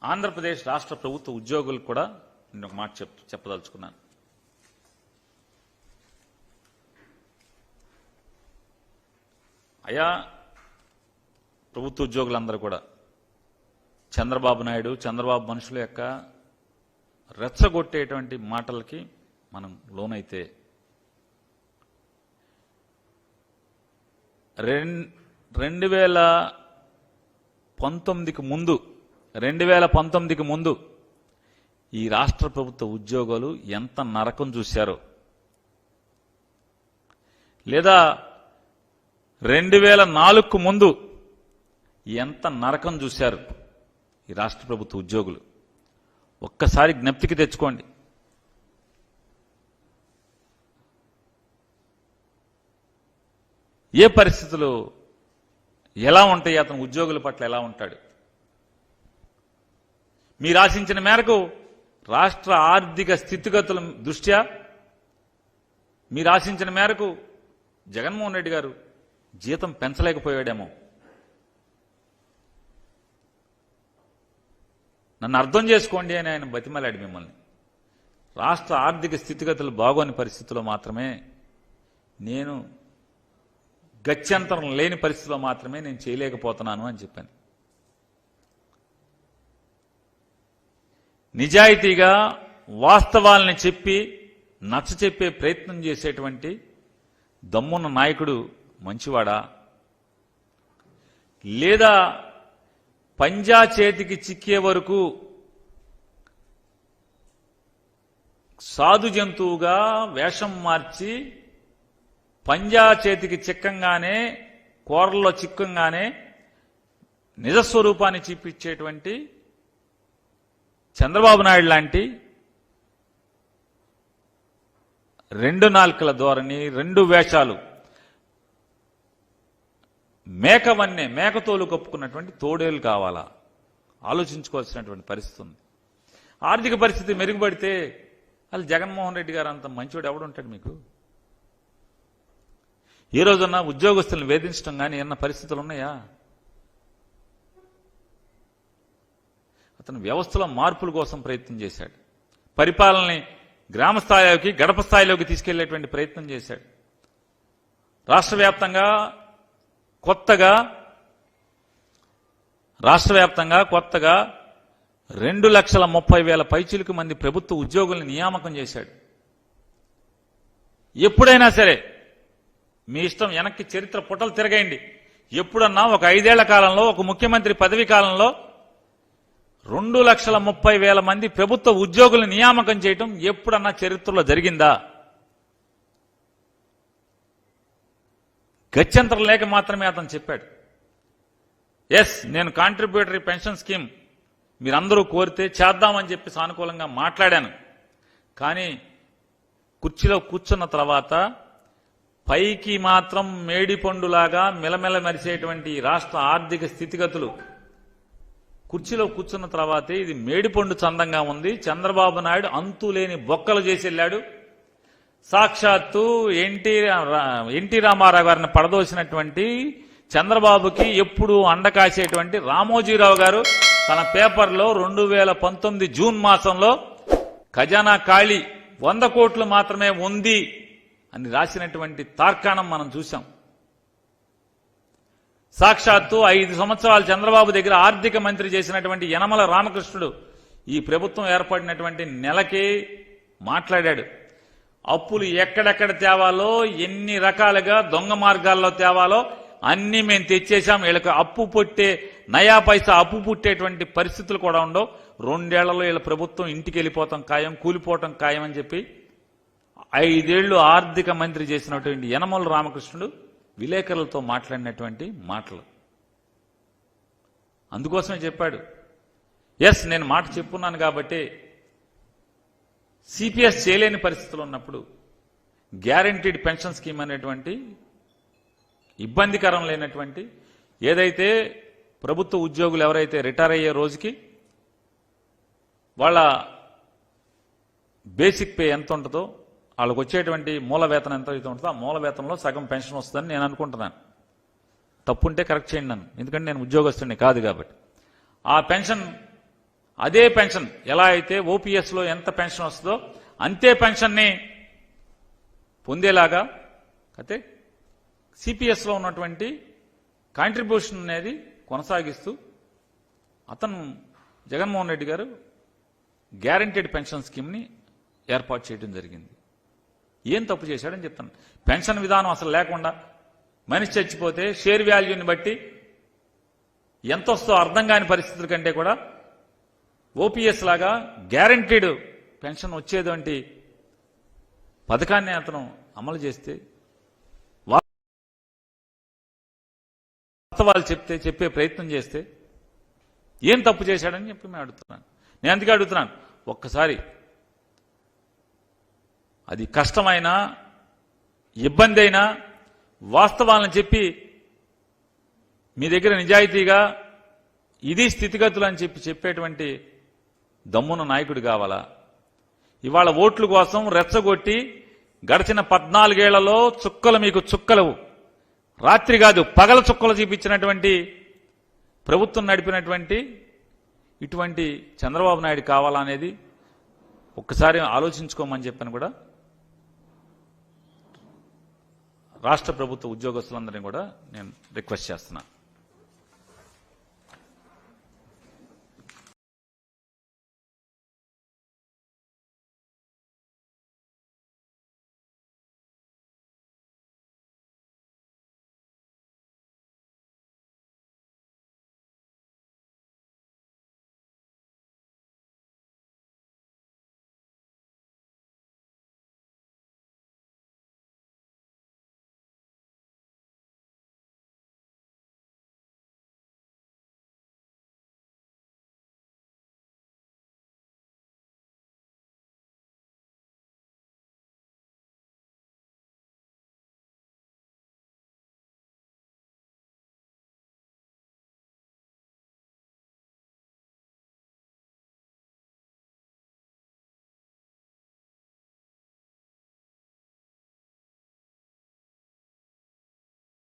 ఆంధ్రప్రదేశ్ రాష్ట్ర ప్రభుత్వ ఉద్యోగులకు కూడా నేను ఒక మాట చెప్పదలుచుకున్నాను. అయా ప్రభుత్వ ఉద్యోగులందరూ కూడా చంద్రబాబు నాయుడు, చంద్రబాబు మనుషుల యొక్క రెచ్చగొట్టేటువంటి మాటలకి మనం లోనైతే 2019కి ముందు ఈ రాష్ట్ర ప్రభుత్వ ఉద్యోగులు ఎంత నరకం చూశారో, లేదా 2004కు ముందు ఎంత నరకం చూశారు ఈ రాష్ట్ర ప్రభుత్వ ఉద్యోగులు, ఒక్కసారి జ్ఞప్తికి తెచ్చుకోండి. ఏ పరిస్థితులు ఎలా ఉంటాయి, అతను ఉద్యోగుల పట్ల ఎలా ఉంటాడు? మీరు ఆశించిన మేరకు రాష్ట్ర ఆర్థిక స్థితిగతుల దృష్ట్యా మీరు ఆశించిన మేరకు జగన్మోహన్ రెడ్డి గారు జీతం పెంచలేకపోయాడేమో. నన్ను అర్థం చేసుకోండి అని ఆయన బతిమలాడి మిమ్మల్ని. రాష్ట్ర ఆర్థిక స్థితిగతులు బాగోని పరిస్థితుల్లో మాత్రమే, నేను గత్యంతరం లేని పరిస్థితిలో మాత్రమే నేను చేయలేకపోతున్నాను అని చెప్పాను. నిజాయితీగా వాస్తవాలని చెప్పి నచ్చచెప్పే ప్రయత్నం చేసేటువంటి దమ్మున్న నాయకుడు మంచివాడా, లేదా పంజా చేతికి చిక్కే వరకు సాధు జంతువుగా వేషం మార్చి పంజా చేతికి చిక్కంగానే, కూరల్లో చిక్కంగానే నిజస్వరూపాన్ని చూపించేటువంటి చంద్రబాబు నాయుడు లాంటి 2 నాల్కల ధోరణి, 2 వేషాలు, మేకవన్నే మేకతోలు కప్పుకున్నటువంటి తోడేలు కావాలా? ఆలోచించుకోవాల్సినటువంటి పరిస్థితి ఉంది. ఆర్థిక పరిస్థితి మెరుగుపడితే అసలు జగన్మోహన్ రెడ్డి గారు అంత మంచివాడు ఎవడుంటాడు మీకు? ఏ రోజున్నా ఉద్యోగస్తులను వేధించడం కానీ ఏమన్నా పరిస్థితులు ఉన్నాయా? అతను వ్యవస్థలో మార్పుల కోసం ప్రయత్నం చేశాడు. పరిపాలనని గ్రామ స్థాయిలోకి, గడప స్థాయిలోకి తీసుకెళ్లేటువంటి ప్రయత్నం చేశాడు. రాష్ట్ర వ్యాప్తంగా కొత్తగా 2,30,000 పైచిలుకు మంది ప్రభుత్వ ఉద్యోగుల్ని నియామకం చేశాడు. ఎప్పుడైనా సరే మీ ఇష్టం, వెనక్కి చరిత్ర పుటలు తిరగేయండి. ఎప్పుడన్నా ఒక 5 ఏళ్ల కాలంలో, ఒక ముఖ్యమంత్రి పదవి కాలంలో 2,30,000 మంది ప్రభుత్వ ఉద్యోగులను నియామకం చేయటం ఎప్పుడన్నా చరిత్రలో జరిగిందా? గత్యంతరం లేక మాత్రమే అతను చెప్పాడు, ఎస్ నేను కాంట్రిబ్యూటరీ పెన్షన్ స్కీమ్ మీరందరూ కోరితే చేద్దామని చెప్పి సానుకూలంగా మాట్లాడాను. కానీ కుర్చీలో కూర్చున్న తర్వాత పైకి మాత్రం మేడిపండులాగా మెలమెల మెరిసేటువంటి రాష్ట్ర ఆర్థిక స్థితిగతులు, కుర్చీలో కూర్చున్న తర్వాతే ఇది మేడిపండు చందంగా ఉంది, చంద్రబాబు నాయుడు అంతులేని బొక్కలు చేసి వెళ్ళాడు, సాక్షాత్తు ఎన్టీ రామారావు గారిని పడదోసినటువంటి చంద్రబాబుకి ఎప్పుడు అండకాసేటువంటి రామోజీరావు గారు తన పేపర్లో 2019 జూన్ మాసంలో ఖజానా ఖాళీ 100 కోట్లు మాత్రమే ఉంది అని రాసినటువంటి తార్కాణం మనం చూశాం. సాక్షాత్తు 5 సంవత్సరాలు చంద్రబాబు దగ్గర ఆర్థిక మంత్రి చేసినటువంటి యనమల రామకృష్ణుడు ఈ ప్రభుత్వం ఏర్పడినటువంటి నెలకే మాట్లాడాడు. అప్పులు ఎక్కడెక్కడ తేవాలో, ఎన్ని రకాలుగా దొంగ మార్గాల్లో తేవాలో అన్ని మేము తెచ్చేశాం. వీళ్ళకి అప్పు పుట్టే నయా పైసా అప్పు పుట్టేటువంటి పరిస్థితులు కూడా ఉండవు. 2 ఏళ్లలో వీళ్ళ ప్రభుత్వం ఇంటికి వెళ్ళిపోతాం ఖాయం, కూలిపోవటం ఖాయం అని చెప్పి 5 ఏళ్లు ఆర్థిక మంత్రి చేసినటువంటి యనమల రామకృష్ణుడు విలేకరులతో మాట్లాడినటువంటి మాటలు. అందుకోసమే చెప్పాడు, ఎస్ నేను మాట చెప్పున్నాను కాబట్టి సిపిఎస్ చేయలేని పరిస్థితులు ఉన్నప్పుడు గ్యారంటీడ్ పెన్షన్ స్కీమ్ అనేటువంటి ఇబ్బందికరం లేనటువంటి ఏదైతే ప్రభుత్వ ఉద్యోగులు ఎవరైతే రిటైర్ అయ్యే రోజుకి వాళ్ళ బేసిక్ పే ఎంత ఉంటుందో, వాళ్ళకు వచ్చేటువంటి మూల వేతనం ఎంత అయితే ఉంటుందో ఆ మూల వేతనంలో సగం పెన్షన్ వస్తుందని నేను అనుకుంటున్నాను. తప్పుంటే కరెక్ట్ చేయండి నన్ను, ఎందుకంటే నేను ఉద్యోగస్తుడిని కాదు కాబట్టి. ఆ పెన్షన్, అదే పెన్షన్ ఎలా అయితే ఓపీఎస్లో ఎంత పెన్షన్ వస్తుందో అంతే పెన్షన్ని పొందేలాగా అయితే సిపిఎస్లో ఉన్నటువంటి కాంట్రిబ్యూషన్ అనేది కొనసాగిస్తూ అతను జగన్మోహన్ రెడ్డి గారు గ్యారంటీడ్ పెన్షన్ స్కీమ్ని ఏర్పాటు చేయడం జరిగింది. ఏం తప్పు చేశాడని చెప్తాను. పెన్షన్ విధానం అసలు లేకుండా మనిషి చచ్చిపోతే షేర్ వాల్యూని బట్టి ఎంత వస్తో అర్థం కాని పరిస్థితుల కంటే కూడా ఓపీఎస్ లాగా గ్యారంటీడ్ పెన్షన్ వచ్చేటువంటి పథకాన్ని అతను అమలు చేస్తే వాస్తవాలు చెప్పే ప్రయత్నం చేస్తే ఏం తప్పు చేశాడని చెప్పి నేను అడుగుతున్నాను. నేను అందుకే అడుగుతున్నాను, ఒక్కసారి అది కష్టమైనా ఇబ్బంది అయినా వాస్తవాలను చెప్పి మీ దగ్గర నిజాయితీగా ఇది స్థితిగతులు అని చెప్పేటువంటి దమ్మున నాయకుడు కావాలా? ఇవాళ ఓట్ల కోసం రెచ్చగొట్టి గడిచిన 14 ఏళ్లలో చుక్కలు మీకు చుక్కలు, రాత్రి కాదు పగల చుక్కలు చూపించినటువంటి ప్రభుత్వం నడిపినటువంటి ఇటువంటి చంద్రబాబు నాయుడు కావాలా అనేది ఒక్కసారి ఆలోచించుకోమని చెప్పని కూడా రాష్ట్ర ప్రభుత్వ ఉద్యోగస్తులందరినీ కూడా నేను రిక్వెస్ట్ చేస్తున్నాను.